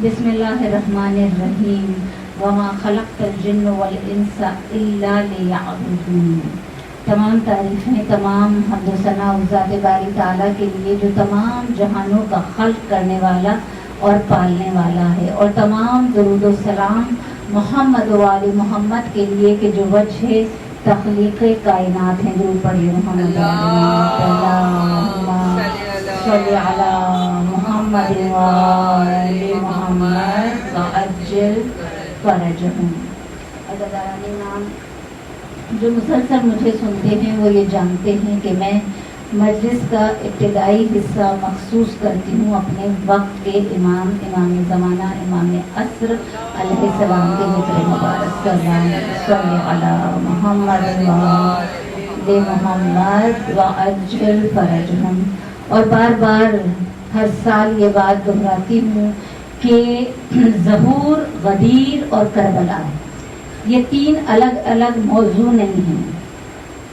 بسم اللہ الرحمن الرحیم وما خلقت الجن والانس الا لیعبدون۔ تمام تعریفیں، تمام حمد و ثنا اس ذات باری تعالیٰ کے لیے جو تمام جہانوں کا خلق کرنے والا اور پالنے والا ہے، اور تمام درود و سلام محمد و آل محمد کے لیے کہ جو وجہ تخلیق کائنات ہیں۔ درود پڑھیے محمد صلی علی محمد و آل محمد وعجل فرجہم۔ عزیزان نام جو مسلسل مجھے سنتے ہیں وہ یہ جانتے ہیں کہ میں مجلس کا ابتدائی حصہ مخصوص کرتی ہوں اپنے وقت کے امام زمانہ امام عصر علیہ السلام کے ذکر مبارک صلی علی محمد و محمد وعجل فرجہم۔ اور بار بار ہر سال یہ بات دہراتی ہوں کہ ظہور، غدیر اور کربلا یہ تین الگ الگ موضوع نہیں ہیں،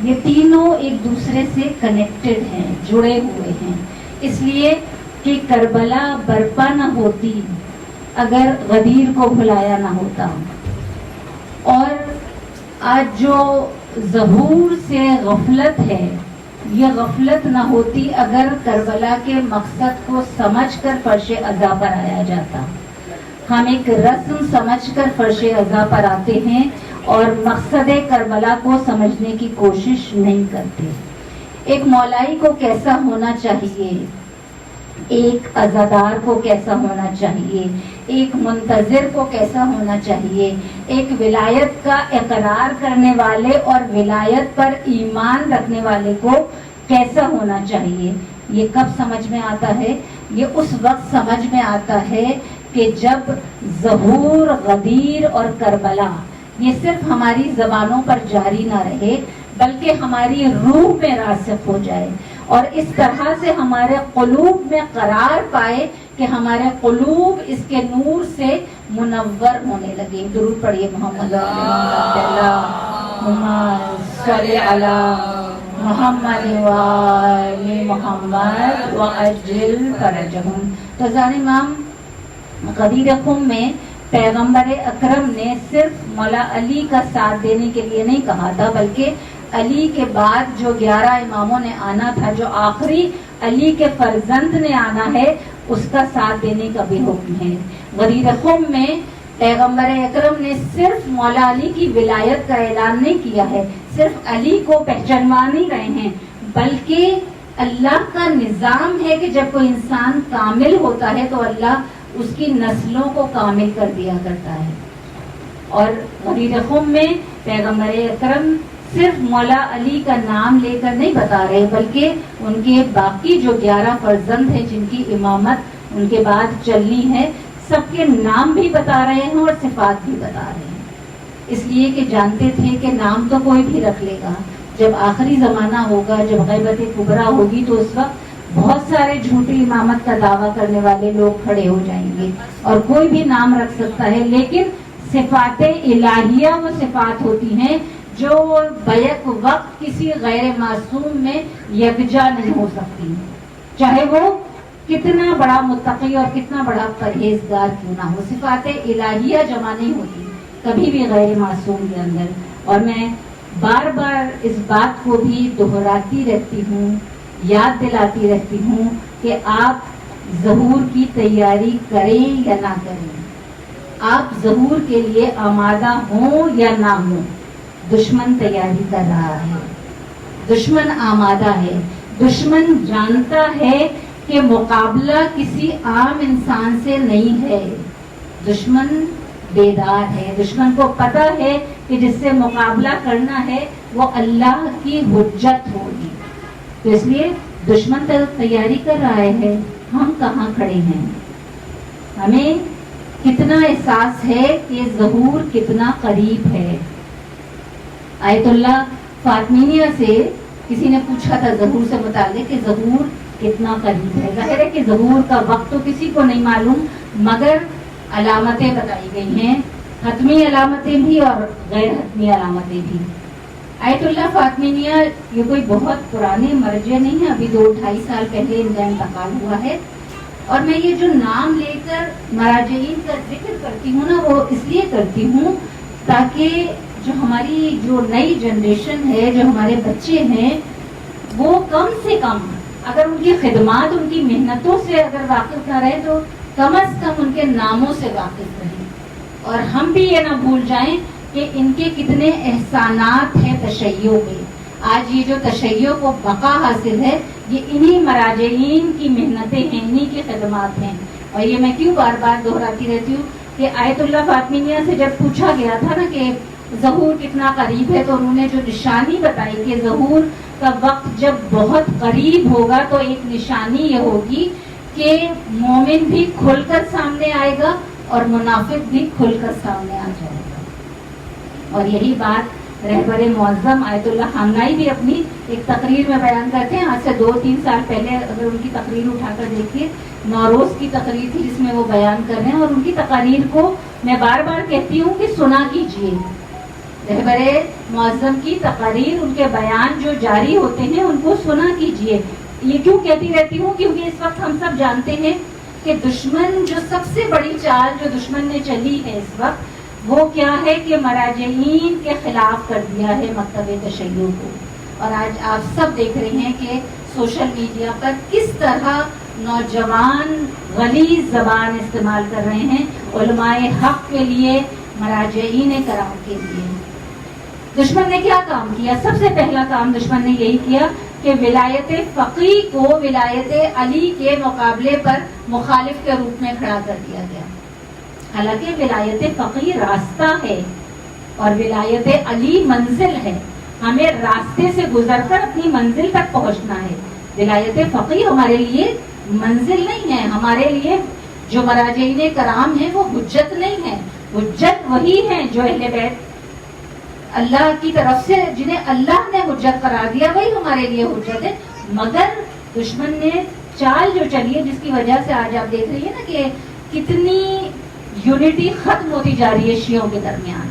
یہ تینوں ایک دوسرے سے کنیکٹڈ ہیں، جڑے ہوئے ہیں، اس لیے کہ کربلا برپا نہ ہوتی اگر غدیر کو بھلایا نہ ہوتا، اور آج جو ظہور سے غفلت ہے یہ غفلت نہ ہوتی اگر کربلا کے مقصد کو سمجھ کر فرش عزا پر آیا جاتا۔ ہم ایک رسم سمجھ کر فرش عزا پر آتے ہیں اور مقصد کربلا کو سمجھنے کی کوشش نہیں کرتے۔ ایک مولائی کو کیسا ہونا چاہیے، ایک عزادار کو کیسا ہونا چاہیے، ایک منتظر کو کیسا ہونا چاہیے، ایک ولایت کا اقرار کرنے والے اور ولایت پر ایمان رکھنے والے کو کیسا ہونا چاہیے، یہ کب سمجھ میں آتا ہے؟ یہ اس وقت سمجھ میں آتا ہے کہ جب ظہور، غدیر اور کربلا یہ صرف ہماری زبانوں پر جاری نہ رہے بلکہ ہماری روح میں راسخ ہو جائے، اور اس طرح سے ہمارے قلوب میں قرار پائے کہ ہمارے قلوب اس کے نور سے منور ہونے لگے۔ درود پڑھیے محمد صلی علی محمد وآل محمد وعجل فرجہم۔ تو زان امام غدیر خم میں پیغمبر اکرم نے صرف مولا علی کا ساتھ دینے کے لیے نہیں کہا تھا، بلکہ علی کے بعد جو 11 اماموں نے آنا تھا، جو آخری علی کے فرزند نے آنا ہے، اس کا ساتھ دینے کا بھی حکم ہے۔ غدیر خم میں پیغمبر اکرم نے صرف مولا علی کی ولایت کا اعلان نہیں کیا ہے، صرف علی کو پہچانوا نہیں رہے ہیں، بلکہ اللہ کا نظام ہے کہ جب کوئی انسان کامل ہوتا ہے تو اللہ اس کی نسلوں کو کامل کر دیا کرتا ہے۔ اور غدیر خم میں پیغمبر اکرم صرف مولا علی کا نام لے کر نہیں بتا رہے بلکہ ان کے باقی جو 11 فرزند ہیں جن کی امامت ان کے بعد چلنی ہے، سب کے نام بھی بتا رہے ہیں اور صفات بھی بتا رہے ہیں، اس لیے کہ جانتے تھے کہ نام تو کوئی بھی رکھ لے گا، جب آخری زمانہ ہوگا، جب غیبت کبریٰ ہوگی تو اس وقت بہت سارے جھوٹی امامت کا دعویٰ کرنے والے لوگ کھڑے ہو جائیں گے اور کوئی بھی نام رکھ سکتا ہے، لیکن صفات الہیہ وہ صفات ہوتی ہیں جو بیک وقت کسی غیر معصوم میں یکجا نہیں ہو سکتی، چاہے وہ کتنا بڑا متقی اور کتنا بڑا پرہیزگار کیوں نہ ہو، صفات الہیہ جمع نہیں ہوتی کبھی بھی غیر معصوم کے اندر۔ اور میں بار بار اس بات کو بھی دہراتی رہتی ہوں، یاد دلاتی رہتی ہوں کہ آپ ظہور کی تیاری کریں یا نہ کریں، آپ ظہور کے لیے آمادہ ہوں یا نہ ہوں، دشمن تیاری کر رہا ہے، دشمن آمادہ ہے، دشمن جانتا ہے کہ مقابلہ کسی عام انسان سے نہیں ہے، دشمن بیدار ہے، دشمن کو پتہ ہے کہ جس سے مقابلہ کرنا ہے وہ اللہ کی حجت ہوگی، تو اس لیے دشمن تیاری کر رہا ہے، ہم کہاں کھڑے ہیں؟ ہمیں کتنا احساس ہے کہ ظہور کتنا قریب ہے۔ آیت اللہ فاطمیہ سے کسی نے پوچھا تھا ظہور سے متعلق کہ ظہور کتنا قریب ہے، ظاہر ہے کہ ظہور کا وقت تو کسی کو نہیں معلوم، مگر علامتیں بتائی گئی ہیں، حتمی علامتیں بھی اور غیر حتمی علامتیں بھی۔ آیت اللہ فاطمیہ یہ کوئی بہت پرانے مرجع نہیں ہے، ابھی 2-2.5 سال پہلے ان کا انتقال ہوا ہے، اور میں یہ جو نام لے کر مراجعین کا ذکر کرتی ہوں نا، وہ اس لیے کرتی ہوں تاکہ جو ہماری جو نئی جنریشن ہے، جو ہمارے بچے ہیں، وہ کم سے کم اگر ان کی خدمات، ان کی محنتوں سے اگر واقف نہ رہے تو کم از کم ان کے ناموں سے واقف رہیں، اور ہم بھی یہ نہ بھول جائیں کہ ان کے کتنے احسانات ہیں تشیع پہ. آج یہ جو تشیع کو بقا حاصل ہے، یہ انہی مراجعین کی محنتیں ہیں، انہی کی خدمات ہیں. اور یہ میں کیوں بار بار دہراتی رہتی ہوں کہ آیت اللہ فاطمیہ سے جب پوچھا گیا تھا نا کہ ظہور کتنا قریب ہے، تو انہوں نے جو نشانی بتائی کہ ظہور کا وقت جب بہت قریب ہوگا تو ایک نشانی یہ ہوگی کہ مومن بھی کھل کر سامنے آئے گا اور منافق بھی کھل کر سامنے آ جائے گا. اور یہی بات رہبر معظم آیت اللہ خامنائی بھی اپنی ایک تقریر میں بیان کرتے ہیں. آج سے 2-3 سال پہلے اگر ان کی تقریر اٹھا کر دیکھیے، نوروز کی تقریر تھی جس میں وہ بیان کر رہے ہیں، اور ان کی تقاریر کو میں بار بار کہتی ہوں کہ سنا کیجیے. رہبر معظم کی تقاریر، ان کے بیان جو جاری ہوتے ہیں ان کو سنا کیجیے. یہ کیوں کہتی رہتی ہوں؟ کیونکہ اس وقت ہم سب جانتے ہیں کہ دشمن جو سب سے بڑی چال جو دشمن نے چلی ہے اس وقت، وہ کیا ہے کہ مراجعین کے خلاف کر دیا ہے مکتب تشیع کو. اور آج آپ سب دیکھ رہے ہیں کہ سوشل میڈیا پر کس طرح نوجوان غلیظ زبان استعمال کر رہے ہیں علماء حق کے لیے، مراجعین کرام کے لیے. دشمن نے کیا کام کیا؟ سب سے پہلا کام دشمن نے یہی کیا کہ ولایت فقیہ کو ولایت علی کے مقابلے پر مخالف کے روپ میں کھڑا کر دیا گیا. حالانکہ ولایت فقیہ راستہ ہے اور ولایت علی منزل ہے. ہمیں راستے سے گزر کر اپنی منزل تک پہنچنا ہے. ولایت فقیہ ہمارے لیے منزل نہیں ہے. ہمارے لیے جو مراجعین کرام ہیں وہ حجت نہیں ہے. حجت وہی ہیں جو اہل بیت اللہ کی طرف سے جنہیں اللہ نے حجت قرار دیا، وہی ہمارے لیے حجت ہے. مگر دشمن نے چال جو چلی ہے، جس کی وجہ سے آج آپ دیکھ رہی ہیں نا کہ کتنی یونٹی ختم ہوتی جا رہی ہے شیعوں کے درمیان.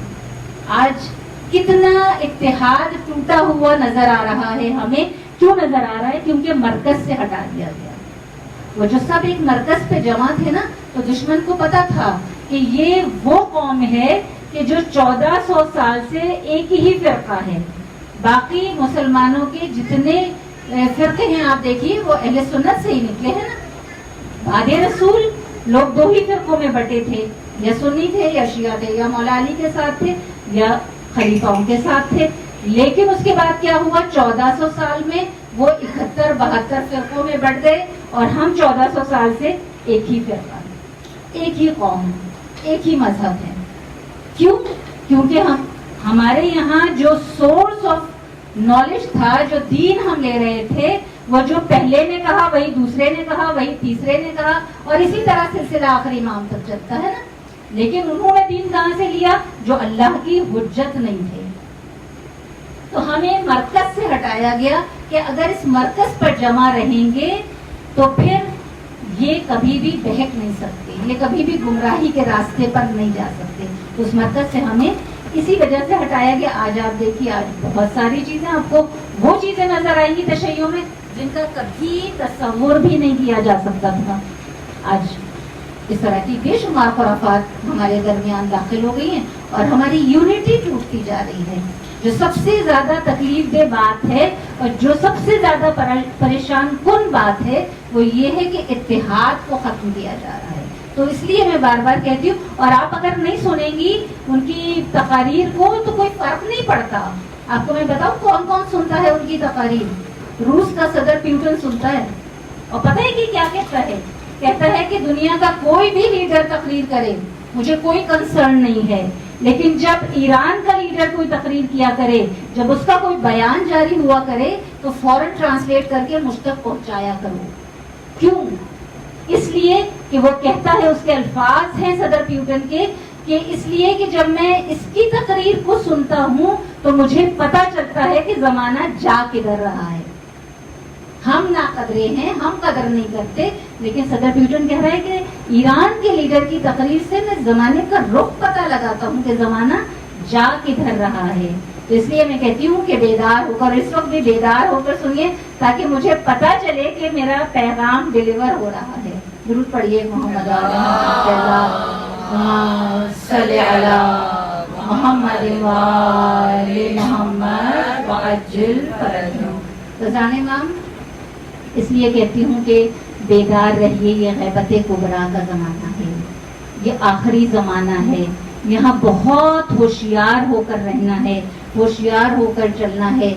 آج کتنا اتحاد ٹوٹا ہوا نظر آ رہا ہے ہمیں. کیوں نظر آ رہا ہے؟ کیونکہ مرکز سے ہٹا دیا گیا. وہ جو سب ایک مرکز پہ جمع تھے نا، تو دشمن کو پتا تھا کہ یہ وہ قوم ہے کہ جو 1400 سال سے ایک ہی فرقہ ہے. باقی مسلمانوں کے جتنے فرقے ہیں آپ دیکھیے وہ اہل سنت سے ہی نکلے ہیں نا. بعد رسول لوگ 2 ہی فرقوں میں بٹے تھے، یا سنی تھے یا شیعہ تھے، یا مولا علی کے ساتھ تھے یا خلیفاؤں کے ساتھ تھے. لیکن اس کے بعد کیا ہوا؟ 1400 سال میں وہ 71-72 فرقوں میں بٹ گئے، اور ہم 1400 سال سے ایک ہی فرقہ، ایک ہی قوم، ایک ہی مذہب ہے. کیوں؟ کیونکہ ہمارے یہاں جو سورس آف نالج تھا، جو دین ہم لے رہے تھے، وہ جو پہلے نے کہا وہی دوسرے نے کہا، وہی تیسرے نے کہا، اور اسی طرح سلسلہ آخری امام تک چلتا ہے نا. لیکن انہوں نے دین کہاں سے لیا؟ جو اللہ کی حجت نہیں تھے. تو ہمیں مرکز سے ہٹایا گیا کہ اگر اس مرکز پر جمع رہیں گے تو پھر یہ کبھی بھی بہک نہیں سکتے، یہ کبھی بھی گمراہی کے راستے پر نہیں جا سکتے. تو اس مرکز سے ہمیں اسی وجہ سے ہٹایا گیا. آج آپ دیکھیے، آج بہت ساری چیزیں آپ کو وہ چیزیں نظر آئیں گی تشیع میں جن کا کبھی تصور بھی نہیں کیا جا سکتا تھا. آج اس طرح کی بے شمار خرافات ہمارے درمیان داخل ہو گئی ہیں اور ہماری یونٹی ٹوٹتی جا رہی ہے. جو سب سے زیادہ تکلیف دہ بات ہے اور جو سب سے زیادہ پریشان کن بات ہے وہ یہ ہے کہ اتحاد کو ختم کیا جا رہا ہے. تو اس لیے میں بار بار کہتی ہوں، اور آپ اگر نہیں سنیں گی ان کی تقاریر کو تو کوئی فرق نہیں پڑتا. آپ کو میں بتاؤں کون کون سنتا ہے ان کی تقاریر؟ روس کا صدر پیوٹن سنتا ہے، اور پتہ ہے کہ کیا کہتا ہے؟ کہتا ہے کہ دنیا کا کوئی بھی لیڈر تقریر کرے مجھے کوئی کنسرن نہیں ہے، لیکن جب ایران کا لیڈر کوئی تقریر کیا کرے، جب اس کا کوئی بیان جاری ہوا کرے تو فوراً ٹرانسلیٹ کر کے مجھ تک پہنچایا کرو. کیوں؟ اس لیے کہ وہ کہتا ہے، اس کے الفاظ ہیں صدر پیوٹن کے، کہ اس لیے کہ جب میں اس کی تقریر کو سنتا ہوں تو مجھے پتا چلتا ہے کہ زمانہ جا کدھر رہا ہے. ہم نا قدرے ہیں، ہم قدر نہیں کرتے، لیکن صدر پیوٹن کہہ رہا ہے کہ ایران کے لیڈر کی تقریر سے میں زمانے کا رخ پتہ لگاتا ہوں کہ زمانہ جا کدھر رہا ہے. تو اس لیے میں کہتی ہوں کہ بیدار ہو کر، اس وقت بھی بیدار ہو کر سنیے تاکہ مجھے پتا چلے کہ میرا پیغام ڈیلیور ہو رہا ہے. درود پڑھیے محمد صلی علی محمد وآل محمد وعجل فرجهم. تو جانے امام اس لیے کہتی ہوں کہ بیدار رہیے، یہ غیبت کبریٰ کا زمانہ ہے، یہ آخری زمانہ ہے، یہاں بہت ہوشیار ہو کر رہنا ہے، ہوشیار ہو کر چلنا ہے.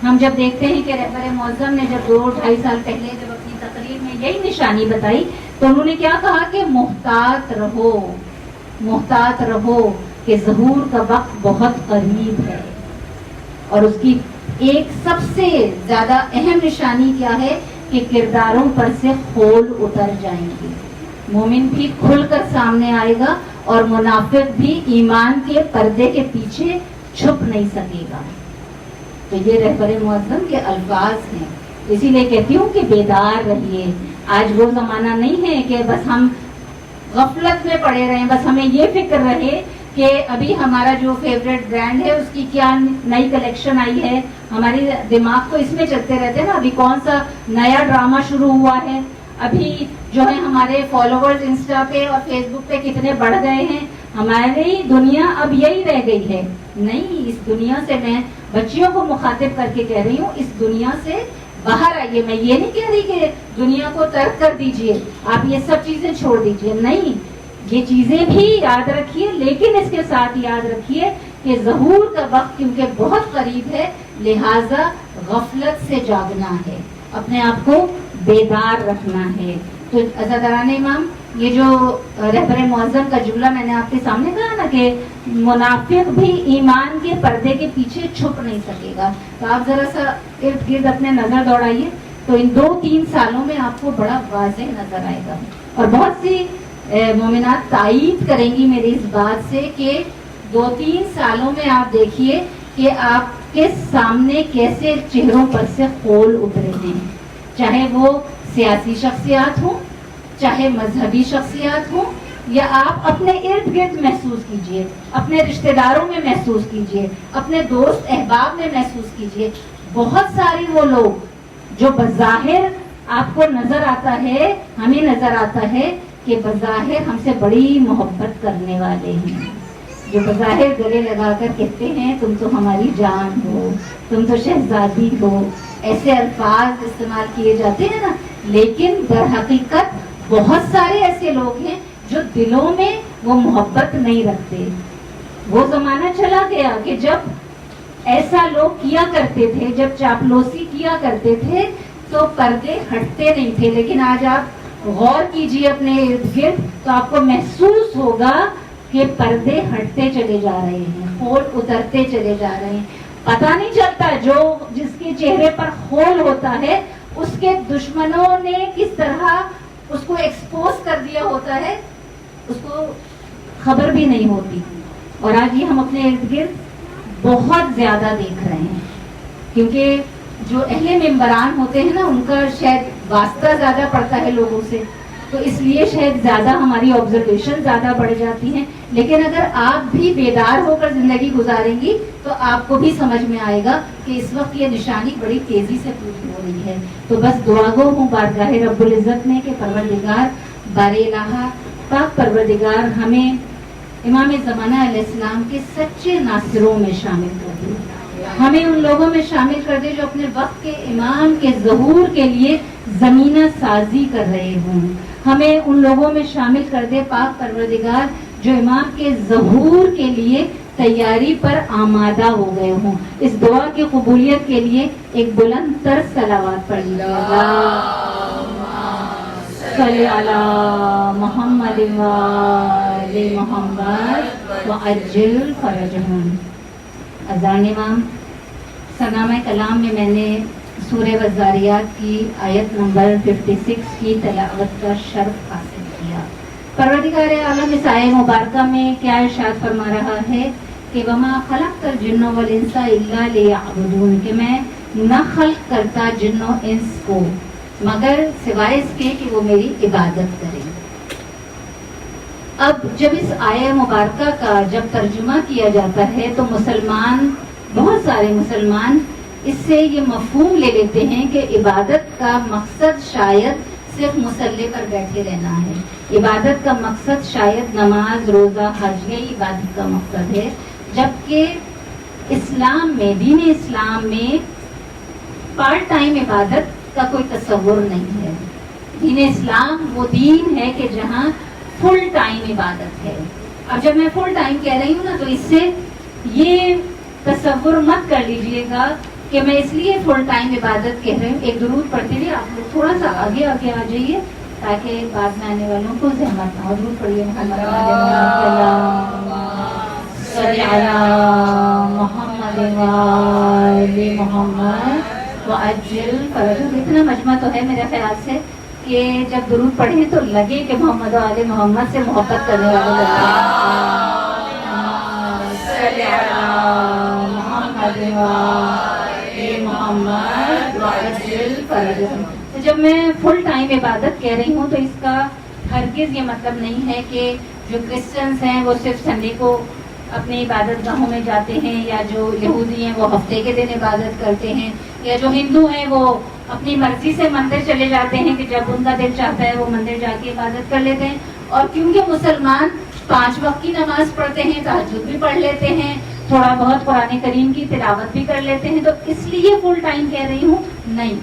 ہم جب دیکھتے ہیں کہ رہبر معظم نے جب 2-2.5 سال پہلے جب اپنی تقریر میں یہی نشانی بتائی تو انہوں نے کیا کہا کہ محتاط رہو، محتاط رہو کہ ظہور کا وقت بہت قریب ہے. اور اس کی ایک سب سے زیادہ اہم نشانی کیا ہے کہ کرداروں پر سے خول اتر جائیں گے، مومن بھی کھل کر سامنے آئے گا اور منافق بھی ایمان کے پردے کے پیچھے چھپ نہیں سکے گا. تو یہ رہبر معظم کے الفاظ ہیں. اسی لیے کہتی ہوں کہ بیدار رہیے. آج وہ زمانہ نہیں ہے کہ بس ہم غفلت میں پڑے رہیں، بس ہمیں یہ فکر رہے کہ ابھی ہمارا جو فیوریٹ برانڈ ہے اس کی کیا نئی کلیکشن آئی ہے. ہماری دماغ تو اس میں چلتے رہتے ہیں نا، ابھی کون سا نیا ڈرامہ شروع ہوا ہے، ابھی جو ہے ہمارے فالوورز انسٹا پہ اور فیس بک پہ کتنے بڑھ گئے ہیں. ہماری دنیا اب یہی رہ گئی ہے. نہیں، اس دنیا سے میں بچیوں کو مخاطب کر کے کہہ رہی ہوں، اس دنیا سے باہر آئیے. میں یہ نہیں کہہ رہی کہ دنیا کو ترک کر دیجئے، آپ یہ سب چیزیں چھوڑ دیجئے، نہیں، یہ چیزیں بھی یاد رکھیے، لیکن اس کے ساتھ یاد رکھیے کہ ظہور کا وقت کیونکہ بہت قریب ہے، لہٰذا غفلت سے جاگنا ہے، اپنے آپ کو بیدار رکھنا ہے. تو عزاداران امام، یہ جو رہبر معظم کا جملہ میں نے آپ کے سامنے کہا نا کہ منافق بھی ایمان کے پردے کے پیچھے چھپ نہیں سکے گا، تو آپ ذرا سا ارد گرد اپنے نظر دوڑائیے تو ان 2-3 سالوں میں آپ کو بڑا واضح نظر آئے گا. اور بہت سی مومنات تائید کریں گی میری اس بات سے کہ 2-3 سالوں میں آپ دیکھیے کہ آپ کے سامنے کیسے چہروں پر سے خول اترے ہیں، چاہے وہ سیاسی شخصیات ہوں، چاہے مذہبی شخصیات ہوں، یا آپ اپنے ارد گرد محسوس کیجئے، اپنے رشتہ داروں میں محسوس کیجئے، اپنے دوست احباب میں محسوس کیجئے. بہت سارے وہ لوگ جو بظاہر آپ کو نظر آتا ہے، ہمیں نظر آتا ہے کہ بظاہر ہم سے بڑی محبت کرنے والے ہیں، جو بظاہر گلے لگا کر کہتے ہیں تم تو ہماری جان ہو، تم تو شہزادی ہو، ایسے الفاظ استعمال کیے جاتے ہیں نا، لیکن در حقیقت بہت سارے ایسے لوگ ہیں جو دلوں میں وہ محبت نہیں رکھتے. وہ زمانہ چلا گیا کہ جب ایسا لوگ کیا کرتے تھے، جب چاپلوسی کیا کرتے تھے تو پردے ہٹتے نہیں تھے. لیکن آج آپ غور کیجیے اپنے ارد گرد تو آپ کو محسوس ہوگا کہ پردے ہٹتے چلے جا رہے ہیں، خول اترتے چلے جا رہے ہیں. پتہ نہیں چلتا جو جس کے چہرے پر خول ہوتا ہے اس کے دشمنوں نے کس طرح اس کو ایکسپوز کر دیا ہوتا ہے، اس کو خبر بھی نہیں ہوتی. اور آج یہ ہم اپنے ارد گرد بہت زیادہ دیکھ رہے ہیں، کیونکہ جو اہل ممبران ہوتے ہیں نا ان کا شاید واسطہ زیادہ پڑتا ہے لوگوں سے، تو اس لیے شاید زیادہ ہماری آبزرویشن زیادہ بڑھ جاتی ہیں. لیکن اگر آپ بھی بیدار ہو کر زندگی گزاریں گی تو آپ کو بھی سمجھ میں آئے گا کہ اس وقت یہ نشانی بڑی تیزی سے پوری ہو رہی ہے. تو بس دعا گو ہوں بارگاہ رب العزت میں کہ پروردگار بار الہ پاک پروردگار ہمیں امام زمانہ علیہ السلام کے سچے ناصروں میں شامل کر دے، ہمیں ان لوگوں میں شامل کر دے جو اپنے وقت کے امام کے ظہور کے لیے زمینہ سازی کر رہے ہوں. ہمیں ان لوگوں میں شامل کر دے پاک پروردگار جو امام کے ظہور کے لیے تیاری پر آمادہ ہو گئے ہوں. اس دعا کی قبولیت کے لیے ایک بلند تر صلوات پڑھ لیجیے. صلی علی محمد وآل محمد وعجل فرجهم. اذان امام سنامہ کلام میں میں نے سورہ والذاریات کی آیت نمبر 56 کی تلاوت کا شرف حاصل کیا. پروردگار عالم اس آیت مبارکہ میں کیا ارشاد فرما رہا ہے کہ وما خلقت الجن والانس الا لیعبدون، کہ میں نہ خلق کرتا جن و انس کو مگر سوائے اس کے کہ وہ میری عبادت کریں. اب جب اس آیہ مبارکہ کا جب ترجمہ کیا جاتا ہے تو مسلمان، بہت سارے مسلمان اس سے یہ مفہوم لے لیتے ہیں کہ عبادت کا مقصد شاید صرف مسلح پر بیٹھے رہنا ہے. عبادت کا مقصد شاید نماز، روزہ، حج، یہ عبادت کا مقصد ہے. جبکہ اسلام میں، دین اسلام میں پارٹ ٹائم عبادت کا کوئی تصور نہیں ہے. دین اسلام وہ دین ہے کہ جہاں فل ٹائم عبادت ہے. اب جب میں فل ٹائم کہہ رہی ہوں نا تو اس سے یہ تصور مت کر لیجئے گا کہ میں اس لیے فل ٹائم عبادت کہہ رہی ہوں. ایک درود پڑھتے ہوئے آپ لوگ تھوڑا سا آگے آ جائیے تاکہ بعد میں آنے والوں کو زحمت نہ ہو. درود پڑھیے محمد صلی محمد محمد وعجل فرجہ. اتنا مجمع تو ہے میرے خیال سے کہ جب درود پڑھیں تو لگے کہ محمد و آل محمد سے محبت کرنے والے محمد محمد وعجل فرجہ. تو جب میں فل ٹائم عبادت کہہ رہی ہوں تو اس کا ہرگز یہ مطلب نہیں ہے کہ جو کرسچنس ہیں وہ صرف سنڈے کو اپنی عبادت گاہوں میں جاتے ہیں، یا جو یہودی ہیں وہ ہفتے کے دن عبادت کرتے ہیں، یا جو ہندو ہیں وہ اپنی مرضی سے مندر چلے جاتے ہیں کہ جب ان کا دل چاہتا ہے وہ مندر جا کے عبادت کر لیتے ہیں. اور کیونکہ مسلمان 5 وقت کی نماز پڑھتے ہیں، تہجد بھی پڑھ لیتے ہیں، تھوڑا بہت قرآن کریم کی تلاوت بھی کر لیتے ہیں، تو اس لیے فل ٹائم کہہ رہی ہوں. نہیں،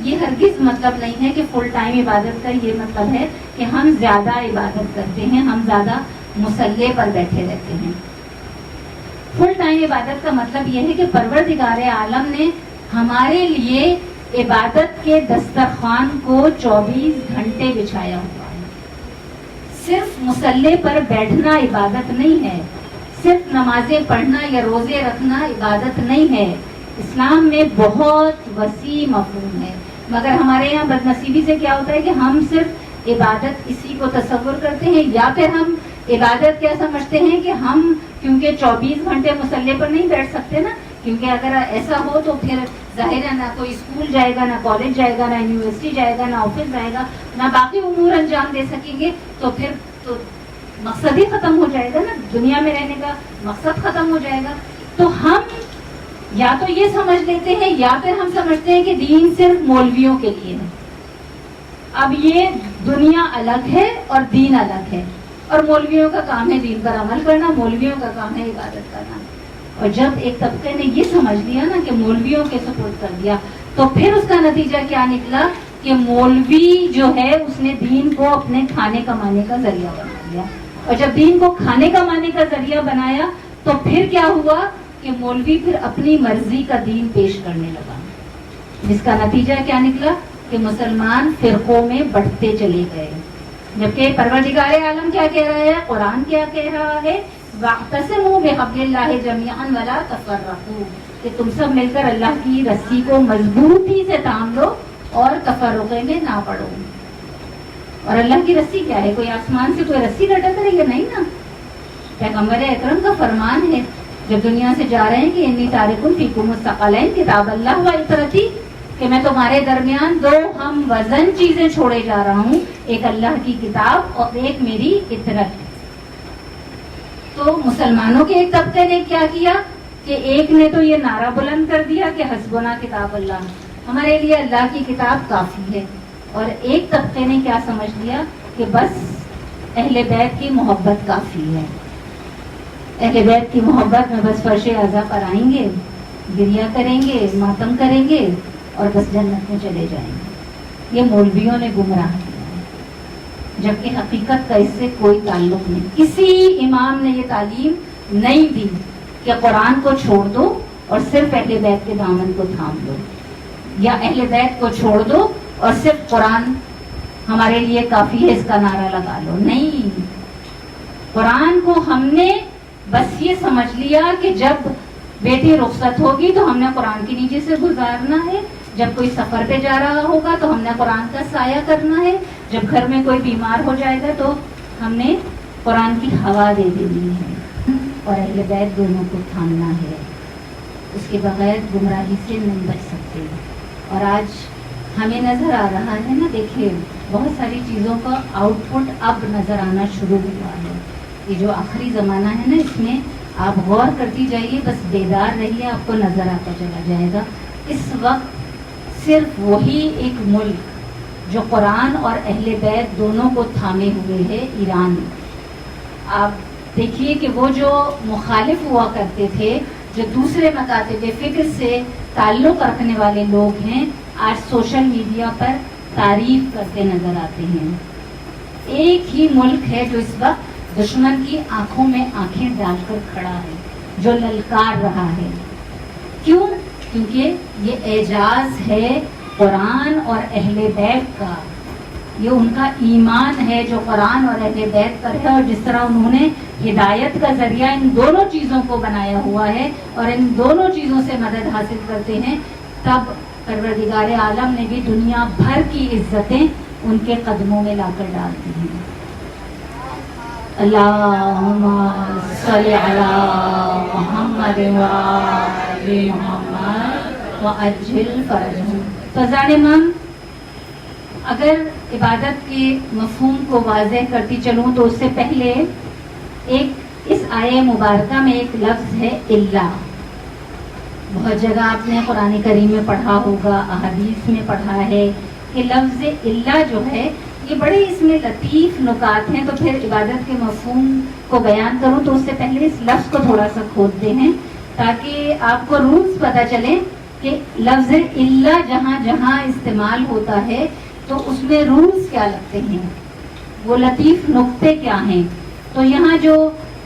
یہ ہرگز مطلب نہیں ہے کہ فل ٹائم عبادت کا یہ مطلب ہے کہ ہم زیادہ عبادت کرتے ہیں، ہم زیادہ مسلح پر بیٹھے رہتے ہیں. فل ٹائم عبادت کا مطلب یہ ہے کہ پروردگار عالم نے ہمارے لیے عبادت کے دسترخوان کو 24 گھنٹے بچھایا ہوا ہے. صرف مسلح پر بیٹھنا عبادت نہیں ہے، صرف نمازیں پڑھنا یا روزے رکھنا عبادت نہیں ہے. اسلام میں بہت وسیع مفہوم ہے، مگر ہمارے یہاں بدنصیبی سے کیا ہوتا ہے کہ ہم صرف عبادت اسی کو تصور کرتے ہیں، یا پھر ہم عبادت کیا سمجھتے ہیں کہ ہم کیونکہ 24 گھنٹے مسلح پر نہیں بیٹھ سکتے نا، کیونکہ اگر ایسا ہو تو پھر ظاہر ہے نہ کوئی اسکول جائے گا، نہ کالج جائے گا، نہ یونیورسٹی جائے گا، نہ آفس جائے گا، نہ باقی امور انجام دے سکیں گے، تو پھر تو مقصد ہی ختم ہو جائے گا نا، دنیا میں رہنے کا مقصد ختم ہو جائے گا. تو ہم یا تو یہ سمجھ لیتے ہیں یا پھر ہم سمجھتے ہیں کہ دین صرف مولویوں کے لیے ہے. اب یہ دنیا الگ ہے اور دین الگ ہے، اور مولویوں کا کام ہے دین پر عمل کرنا، مولویوں کا کام ہے عبادت کرنا. اور جب ایک طبقے نے یہ سمجھ لیا نا کہ مولویوں کے سپورٹ کر دیا، تو پھر اس کا نتیجہ کیا نکلا کہ مولوی جو ہے اس نے دین کو اپنے کھانے کمانے کا ذریعہ بنا لیا. اور جب دین کو کھانے کمانے کا ذریعہ بنایا تو پھر کیا ہوا کہ مولوی پھر اپنی مرضی کا دین پیش کرنے لگا، جس کا نتیجہ کیا نکلا کہ مسلمان فرقوں میں بٹتے چلے گئے. جبکہ پروردگار عالم کیا کہہ رہا ہے، قرآن کیا کہہ رہا ہے، وَاعْتَصِمُوا بِحَبْلِ اللَّهِ جَمِيعًا وَلَا تَفَرَّقُوا، کہ تم سب مل کر اللہ کی رسی کو مضبوطی سے تھام لو اور تفرقے میں نہ پڑو. اور اللہ کی رسی کیا ہے؟ کوئی آسمان سے کوئی رسی لٹک رہی ہے؟ نہیں نا. پیغمبر اکرم کا فرمان ہے جب دنیا سے جا رہے ہیں کہ انی تارکن فیکم الثقلین کتاب اللہ و عترتی، کہ میں تمہارے درمیان 2 ہم وزن چیزیں چھوڑے جا رہا ہوں، ایک اللہ کی کتاب اور ایک میری عترت. تو مسلمانوں کے ایک طبقے نے کیا کیا کہ ایک نے تو یہ نعرہ بلند کر دیا کہ حسبنا کتاب اللہ، ہمارے لیے اللہ کی کتاب کافی ہے. اور ایک طبقے نے کیا سمجھ لیا کہ بس اہل بیت کی محبت کافی ہے، اہل بیت کی محبت میں بس فرش اعضا پر آئیں گے، گریہ کریں گے، ماتم کریں گے اور بس جنت میں چلے جائیں گے. یہ مولویوں نے گمراہ کیا، جبکہ حقیقت کا اس سے کوئی تعلق نہیں. کسی امام نے یہ تعلیم نہیں دی کہ قرآن کو چھوڑ دو اور صرف اہل بیت کے دامن کو تھام لو، یا اہل بیت کو چھوڑ دو اور صرف قرآن ہمارے لیے کافی ہے اس کا نعرہ لگا لو. نہیں، قرآن کو ہم نے بس یہ سمجھ لیا کہ جب بیٹی رخصت ہوگی تو ہم نے قرآن کے نیچے سے گزارنا ہے، جب کوئی سفر پہ جا رہا ہوگا تو ہم نے قرآن کا سایہ کرنا ہے، جب گھر میں کوئی بیمار ہو جائے گا تو ہم نے قرآن کی ہوا دے دینی ہے، اور اہل بیت دونوں کو تھامنا ہے. اس کے بغیر گمراہی سے نہیں بچ سکتے. اور آج ہمیں نظر آ رہا ہے نا، دیکھیے بہت ساری چیزوں کا آؤٹ پٹ اب نظر آنا شروع ہوا ہے. یہ جو آخری زمانہ ہے نا، اس میں آپ غور کرتی جائیے، بس بیدار رہیے، آپ کو نظر آتا چلا جائے گا. اس وقت صرف وہی ایک ملک جو قرآن اور اہل بیت دونوں کو تھامے ہوئے ہے ایران. آپ دیکھیے کہ وہ جو مخالف ہوا کرتے تھے, جو دوسرے مکاتب فکر سے تعلق رکھنے والے لوگ ہیں, آج سوشل میڈیا پر تعریف کرتے نظر آتے ہیں. ایک ہی ملک ہے جو اس وقت دشمن کی آنکھوں میں آنکھیں ڈال کر کھڑا ہے, جو للکار رہا ہے. کیوں؟ کیونکہ یہ اعجاز ہے قرآن اور اہل بیت کا, یہ ان کا ایمان ہے جو قرآن اور اہل بیت پر ہے, اور جس طرح انہوں نے ہدایت کا ذریعہ ان دونوں چیزوں کو بنایا ہوا ہے اور ان دونوں چیزوں سے مدد حاصل کرتے ہیں, تب پروردگار عالم نے بھی دنیا بھر کی عزتیں ان کے قدموں میں لا کر ڈال دی ہیں. اللہم صلی علی محمد وآل محمد وعجل فرجہم. فضان امام, اگر عبادت کے مفہوم کو واضح کرتی چلوں تو اس سے پہلے ایک اس آیہ مبارکہ میں ایک لفظ ہے اللہ. بہت جگہ آپ نے قرآن کریم میں پڑھا ہوگا, احادیث میں پڑھا ہے کہ لفظ اللہ جو ہے یہ بڑے اس میں لطیف نکات ہیں. تو پھر عبادت کے مفہوم کو بیان کروں تو اس سے پہلے اس لفظ کو تھوڑا سا کھودتے ہیں تاکہ آپ کو رولز پتہ چلیں کہ لفظ اللہ جہاں جہاں استعمال ہوتا ہے تو اس میں رولز کیا لگتے ہیں, وہ لطیف نقطے کیا ہیں. تو یہاں جو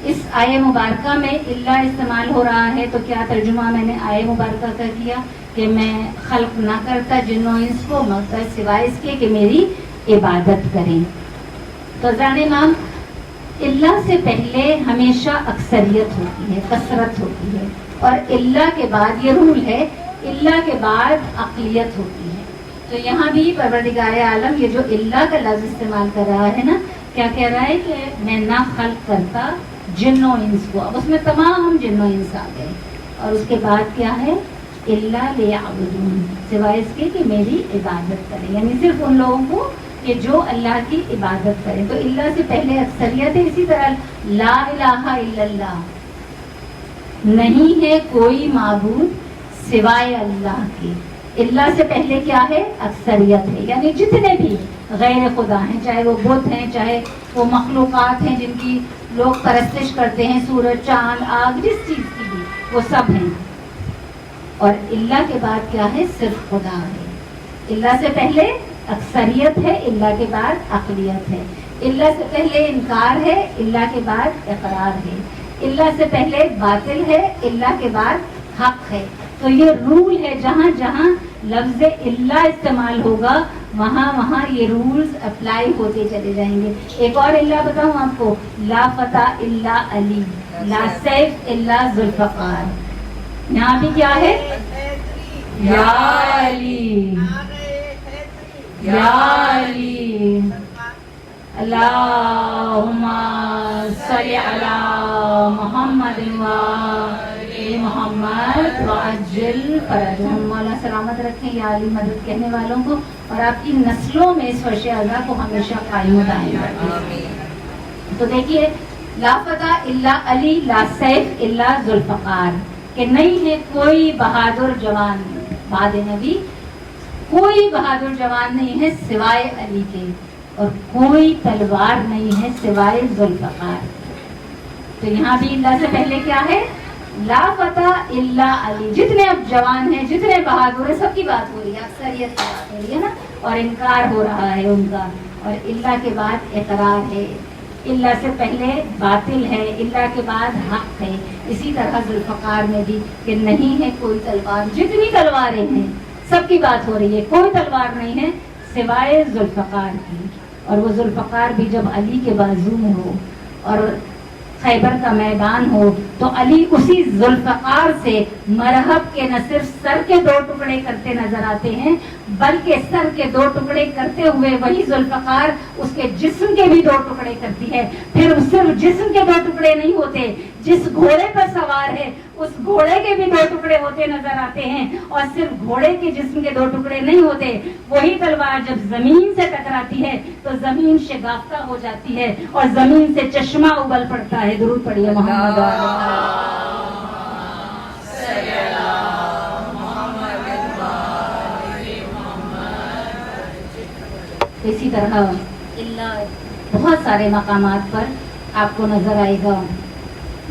اس آیہ مبارکہ میں اللہ استعمال ہو رہا ہے تو کیا ترجمہ میں نے آیہ مبارکہ کا کیا کہ میں خلق نہ کرتا جن و انس کو مگر سوائے اس کے کہ میری عبادت کریں. تو جانے امام, اللہ سے پہلے ہمیشہ اکثریت ہوتی ہے, کثرت ہوتی ہے, اور اللہ کے بعد یہ رول ہے, اللہ کے بعد اقلیت ہوتی ہے. تو یہاں بھی پروردگار عالم یہ جو اللہ کا لفظ استعمال کر رہا ہے نا, کیا کہہ رہا ہے کہ میں نہ خلق کرتا جن و انس کو. اب اس میں تمام جن و انس آ گئے, اور اس کے بعد کیا ہے اللہ لیعبدون, سوائے اس کے کہ میری عبادت کریں, یعنی صرف ان لوگوں کو کہ جو اللہ کی عبادت کریں. تو اللہ سے پہلے اکثریت ہے. اسی طرح لا الہ الا اللہ, نہیں ہے کوئی معبود سوائے اللہ کے. اللہ سے پہلے کیا ہے اکثریت ہے, یعنی جتنے بھی غیر خدا ہیں, چاہے وہ بت ہیں, چاہے وہ مخلوقات ہیں جن کی لوگ پرستش کرتے ہیں, سورج چاند آگ جس چیز کی بھی, وہ سب ہیں. اور اللہ کے بعد کیا ہے صرف خدا ہے. اللہ سے پہلے اکثریت ہے, اللہ کے بعد اقلیت ہے. اللہ سے پہلے انکار ہے, اللہ کے بعد اقرار ہے. اللہ سے پہلے باطل ہے, اللہ کے بعد حق ہے. تو یہ رول ہے, جہاں جہاں لفظ اللہ استعمال ہوگا وہاں وہاں یہ رولز اپلائی ہوتے چلے جائیں گے. ایک اور اللہ بتاؤں آپ کو, لا فتح الا علی, لا سیف الا ذوالفقار. یہاں بھی کیا ہے یا علی, یا علی. اللہم صلی علی محمد وآل محمد وعجل فرجہم. مولا سلامت رکھیں یا علی مدد کہنے والوں کو, اور آپ کی نسلوں میں اس فرش اعلیٰ کو ہمیشہ قائم و دائم رکھیں. تو دیکھیے, لا فتح الا علی, لا سیف الا ذوالفقار, کہ نہیں ہے کوئی بہادر جوان بعد نبی, کوئی بہادر جوان نہیں ہے سوائے علی کے, اور کوئی تلوار نہیں ہے سوائے ذوالفقار. تو یہاں بھی اللہ سے پہلے کیا ہے لا فتح الا علی. جتنے اب جوان ہیں, جتنے بہادر ہیں, سب کی بات ہو رہی ہے, اکثریت کی بات ہو رہی ہے نا, اور انکار ہو رہا ہے ان کا. اور اللہ کے بعد اقرار ہے, اللہ سے پہلے باطل ہے, اللہ کے بعد حق ہے. اسی طرح ذوالفقار میں بھی کہ نہیں ہے کوئی تلوار, جتنی تلواریں ہیں سب کی بات ہو رہی ہے, کوئی تلوار نہیں ہے سوائے ذوالفقار کی. اور وہ ذوالفقار بھی جب علی کے بازو میں ہو اور خیبر کا میدان ہو تو علی اسی ذوالفقار سے مرحب کے نہ صرف سر کے 2 ٹکڑے کرتے نظر آتے ہیں, بلکہ سر کے 2 ٹکڑے کرتے ہوئے وہی ذوالفقار اس کے جسم کے بھی 2 ٹکڑے کرتی ہے. پھر صرف جسم کے 2 ٹکڑے نہیں ہوتے, جس گھوڑے پر سوار ہے اس گھوڑے کے بھی 2 ٹکڑے ہوتے نظر آتے ہیں. اور صرف گھوڑے کے جسم کے 2 ٹکڑے نہیں ہوتے, وہی تلوار جب زمین سے ٹکراتی ہے تو زمین شگافتہ ہو جاتی ہے اور زمین سے چشمہ ابل پڑتا ہے. درود پڑھیے محمد. اسی طرح بہت سارے مقامات پر آپ کو نظر آئے گا.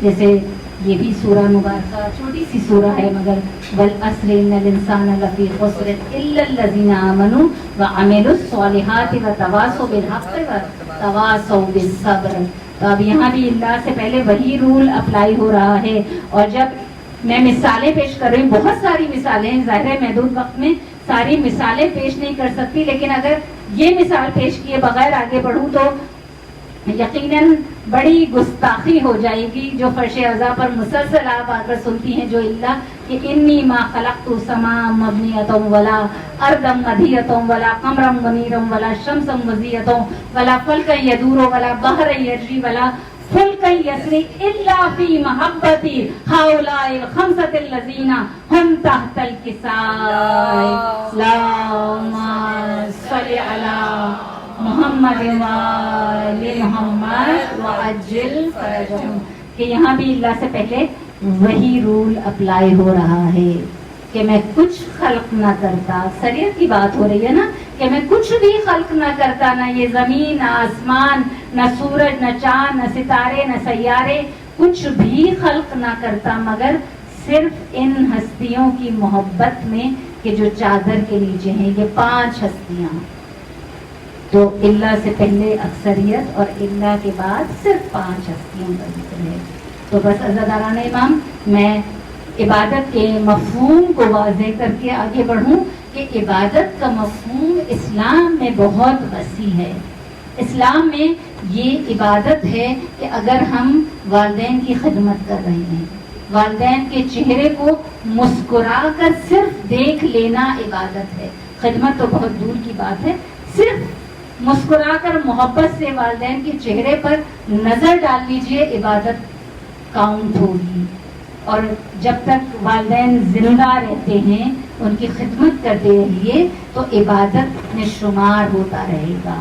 جیسے یہ بھی سورہ مبارکہ چھوٹی سی سورہ ہے مگر والعصر ان الانسان لفی خسر الا الذین آمنوا وعملوا الصالحات وتواصوا بالحق وتواصوا بالصبر. تو اب یہاں بھی اللہ سے پہلے وہی رول اپلائی ہو رہا ہے. اور جب میں مثالیں پیش کر رہی ہوں، بہت ساری مثالیں ہیں، ظاہر ہے محدود وقت میں ساری مثالیں پیش نہیں کر سکتی، لیکن اگر یہ مثال پیش کیے بغیر آگے بڑھوں تو یقیناً بڑی گستاخی ہو جائے گی. جو فرش عزا پر مسلسل آپ آ کر سنتی ہیں، جو اللہ کہ انی ما خلقت سماء مبنیۃ ولا ارضا مدیۃ ولا قمرا منیرا ولا شمسا مضیۃ ولا فلکا یدور ولا بحر یجری ولا فلکا یسری الا فی محبتی ہؤلاء الخمسۃ الذین هم تحت الکساء. اللہم صل علی محمد وآل محمد وعجل فرجہم. کہ یہاں بھی اللہ سے پہلے وہی رول اپلائی ہو رہا ہے کہ میں کچھ خلق نہ کرتا. شریعت کی بات ہو رہی ہے نا کہ میں کچھ بھی خلق نہ کرتا، نہ یہ زمین، نہ آسمان، نہ سورج، نہ چاند، نہ ستارے، نہ سیارے، کچھ بھی خلق نہ کرتا مگر صرف ان ہستیوں کی محبت میں کہ جو چادر کے نیچے ہیں. یہ 5 ہستیاں. تو اللہ سے پہلے اکثریت اور اللہ کے بعد صرف 5 ہستیوں کا ذکر ہے. تو بس عزاداران امام، میں عبادت کے مفہوم کو واضح کر کے آگے بڑھوں کہ عبادت کا مفہوم اسلام میں بہت وسیع ہے. اسلام میں یہ عبادت ہے کہ اگر ہم والدین کی خدمت کر رہے ہیں، والدین کے چہرے کو مسکرا کر صرف دیکھ لینا عبادت ہے. خدمت تو بہت دور کی بات ہے، صرف مسکرا کر محبت سے والدین کے چہرے پر نظر ڈال لیجئے، عبادت کاؤنٹ ہوگی. اور جب تک والدین زندہ رہتے ہیں ان کی خدمت کرتے رہیے تو عبادت میں شمار ہوتا رہے گا.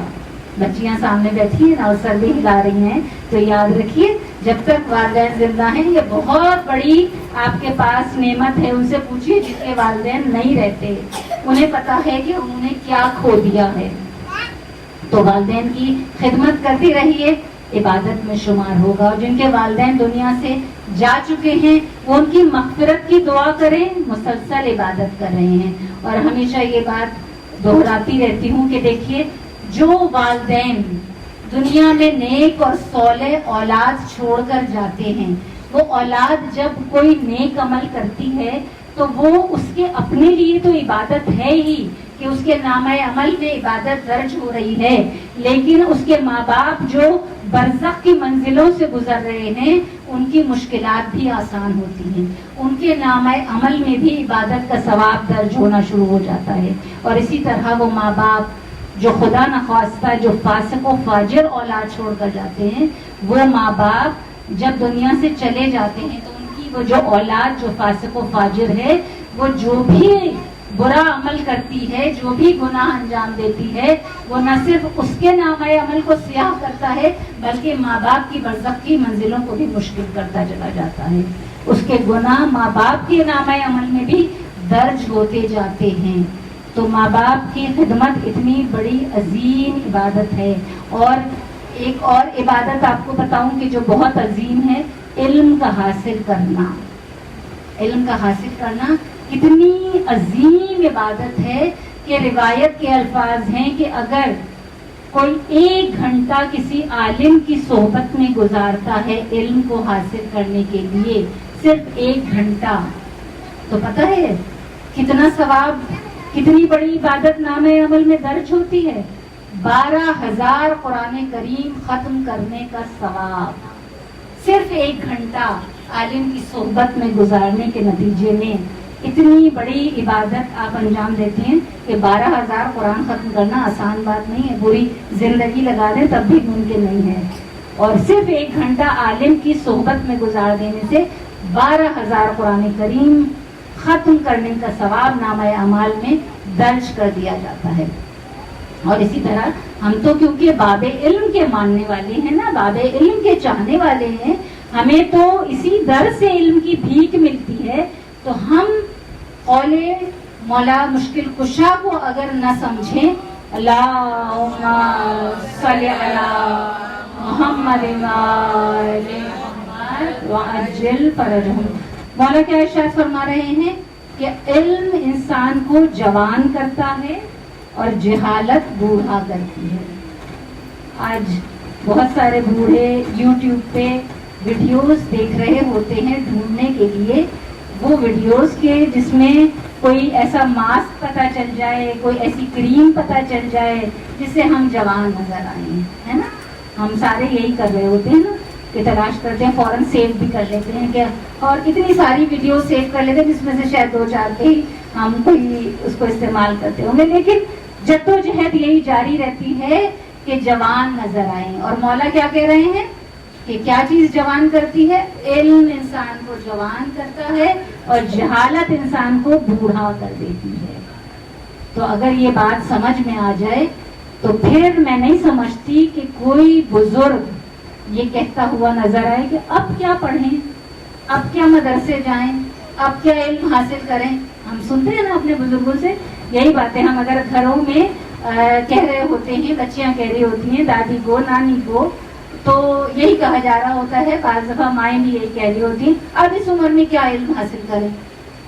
بچیاں سامنے بیٹھی ہیں اور سر بھی ہلا رہی ہیں، تو یاد رکھیے جب تک والدین زندہ ہیں یہ بہت بڑی آپ کے پاس نعمت ہے. ان سے پوچھیے جس کے والدین نہیں رہتے، انہیں پتا ہے کہ انہوں نے کیا کھو دیا ہے. تو والدین کی خدمت کرتی رہیے، عبادت میں شمار ہوگا. اور جن کے والدین دنیا سے جا چکے ہیں وہ ان کی مغفرت کی دعا کریں، مسلسل عبادت کر رہے ہیں. اور ہمیشہ یہ بات دہراتی رہتی ہوں کہ دیکھیے جو والدین دنیا میں نیک اور صالح اولاد چھوڑ کر جاتے ہیں، وہ اولاد جب کوئی نیک عمل کرتی ہے تو وہ اس کے اپنے لیے تو عبادت ہے ہی کہ اس کے نامہ عمل میں عبادت درج ہو رہی ہے، لیکن اس کے ماں باپ جو برزخ کی منزلوں سے گزر رہے ہیں ان کی مشکلات بھی آسان ہوتی ہیں، ان کے نامہ عمل میں بھی عبادت کا ثواب درج ہونا شروع ہو جاتا ہے. اور اسی طرح وہ ماں باپ جو خدا نخواستہ جو فاسق و فاجر اولاد چھوڑ کر جاتے ہیں، وہ ماں باپ جب دنیا سے چلے جاتے ہیں تو ان کی وہ جو اولاد جو فاسق و فاجر ہے، وہ جو بھی برا عمل کرتی ہے، جو بھی گناہ انجام دیتی ہے، وہ نہ صرف اس کے نامہ عمل کو سیاہ کرتا ہے بلکہ ماں باپ کی برزخ کی منزلوں کو بھی مشکل کرتا چلا جاتا ہے. اس کے گناہ ماں باپ کے نامہ عمل میں بھی درج ہوتے جاتے ہیں. تو ماں باپ کی خدمت اتنی بڑی عظیم عبادت ہے. اور ایک اور عبادت آپ کو بتاؤں کہ جو بہت عظیم ہے، علم کا حاصل کرنا. علم کا حاصل کرنا کتنی عظیم عبادت ہے کہ روایت کے الفاظ ہیں کہ اگر کوئی 1 گھنٹہ کسی عالم کی صحبت میں گزارتا ہے علم کو حاصل کرنے کے لیے، صرف 1 گھنٹہ، تو پتہ ہے کتنا ثواب، کتنی بڑی عبادت نامہ عمل میں درج ہوتی ہے. 12,000 قرآن کریم ختم کرنے کا ثواب صرف 1 گھنٹہ عالم کی صحبت میں گزارنے کے نتیجے میں. اتنی بڑی عبادت آپ انجام دیتے ہیں کہ 12,000 قرآن ختم کرنا آسان بات نہیں ہے، پوری زندگی لگا دیں تب بھی ممکن نہیں ہے. اور صرف 1 گھنٹہ عالم کی صحبت میں گزار دینے سے 12,000 قرآن کریم ختم کرنے کا ثواب نامہ اعمال میں درج کر دیا جاتا ہے. اور اسی طرح ہم تو کیونکہ باب علم کے ماننے والے ہیں نا، باب علم کے چاہنے والے ہیں، ہمیں تو اسی در سے علم کی بھیک ملتی ہے. تو ہم قول مولا مشکل کشا کو اگر نہ سمجھیں اللہم صلی علی محمد وآل محمد وعجل فرجہم. مولا کیا ارشاد فرما رہے ہیں کہ علم انسان کو جوان کرتا ہے اور جہالت بوڑھا کرتی ہے. آج بہت سارے بوڑھے یوٹیوب پہ ویڈیوز دیکھ رہے ہوتے ہیں ڈھونڈنے کے لیے وہ ویڈیوز کے جس میں کوئی ایسا ماسک پتہ چل جائے, کوئی ایسی کریم پتہ چل جائے جس سے ہم جوان نظر آئیں, ہے نا. ہم سارے یہی کر رہے ہوتے ہیں نا کہ تلاش کرتے ہیں, فوراً سیو بھی کر لیتے ہیں کیا, اور اتنی ساری ویڈیو سیو کر لیتے ہیں جس میں سے شاید 2-4 کے ہی ہم کوئی اس کو استعمال کرتے ہوں گے. لیکن جدوجہد یہی جاری رہتی ہے کہ جوان نظر آئیں. اور مولا کیا کہہ رہے ہیں کہ کیا چیز جوان کرتی ہے؟ علم انسان کو جوان کرتا ہے اور جہالت انسان کو بوڑھا کر دیتی ہے. تو اگر یہ بات سمجھ میں آ جائے تو پھر میں نہیں سمجھتی کہ کوئی بزرگ یہ کہتا ہوا نظر آئے کہ اب کیا پڑھیں, اب کیا مدرسے جائیں, اب کیا علم حاصل کریں. ہم سنتے ہیں نا اپنے بزرگوں سے یہی باتیں. ہم اگر گھروں میں کہہ رہے ہوتے ہیں, بچیاں کہہ رہی ہوتی ہیں دادی کو, نانی کو, تو یہی کہا جا رہا ہوتا ہے. بعض دفعہ مائیں بھی یہی کہہ رہی ہوتی ہیں اب اس عمر میں کیا علم حاصل کریں,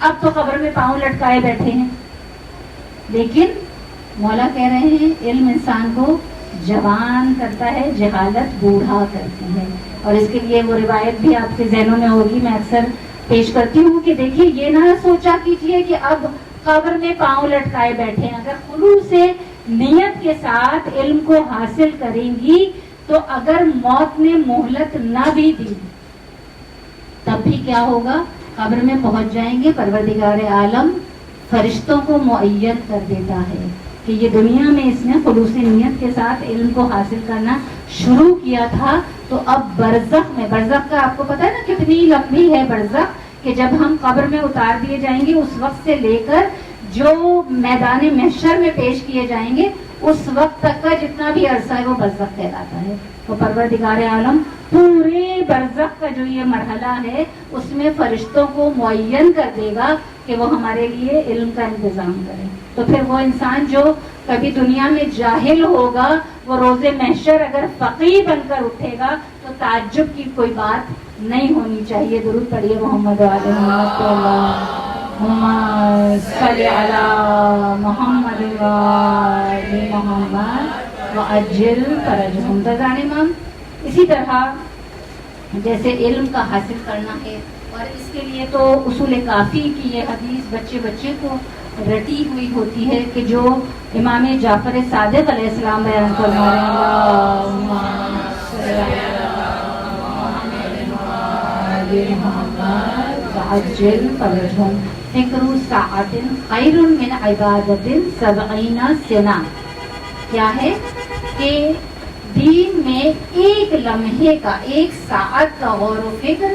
اب تو قبر میں پاؤں لٹکائے بیٹھے ہیں. لیکن مولا کہہ رہے ہیں علم انسان کو جوان کرتا ہے, جہالت بوڑھا کرتی ہے. اور اس کے لیے وہ روایت بھی آپ کے ذہنوں میں ہوگی, میں اکثر پیش کرتی ہوں کہ دیکھیے یہ نہ سوچا کیجیے کہ اب قبر میں پاؤں لٹکائے بیٹھے ہیں. اگر خلوص سے نیت کے ساتھ علم کو حاصل کریں گی تو اگر موت نے مہلت نہ بھی دی تب بھی کیا ہوگا, قبر میں پہنچ جائیں گے. پروردگار عالم فرشتوں کو معین کر دیتا ہے کہ یہ دنیا میں اس نے خلوص نیت کے ساتھ علم کو حاصل کرنا شروع کیا تھا, تو اب برزخ میں, برزخ کا آپ کو پتا ہے نا کتنی لمبی ہے برزخ, کہ جب ہم قبر میں اتار دیے جائیں گے اس وقت سے لے کر جو میدان محشر میں پیش کیے جائیں گے اس وقت تک کا جتنا بھی عرصہ ہے وہ برزخ کہلاتا ہے. تو پروردگار عالم پورے برزخ کا جو یہ مرحلہ ہے اس میں فرشتوں کو معین کر دے گا کہ وہ ہمارے لیے علم کا انتظام کریں. تو پھر وہ انسان جو کبھی دنیا میں جاہل ہوگا وہ روز محشر اگر فقیہ بن کر اٹھے گا تو تعجب کی کوئی بات نہیں ہونی چاہیے. درود پڑھیے محمد وعلی محمد صلی علی محمد وآل محمد وعجل فرجہم. فضان امام اسی طرح جیسے علم کا حاصل کرنا ہے, اور اس کے لیے تو اصول کافی کی یہ حدیث بچے بچے کو رٹی ہوئی ہوتی ہے کہ جو امام جعفر صادق علیہ السلام بیان فرما رہے ہیں فکر ساعت خیر من عبادت 70 سنہ. کیا ہے کہ دین میں ایک لمحے کا, ایک ساعت کا غور و فکر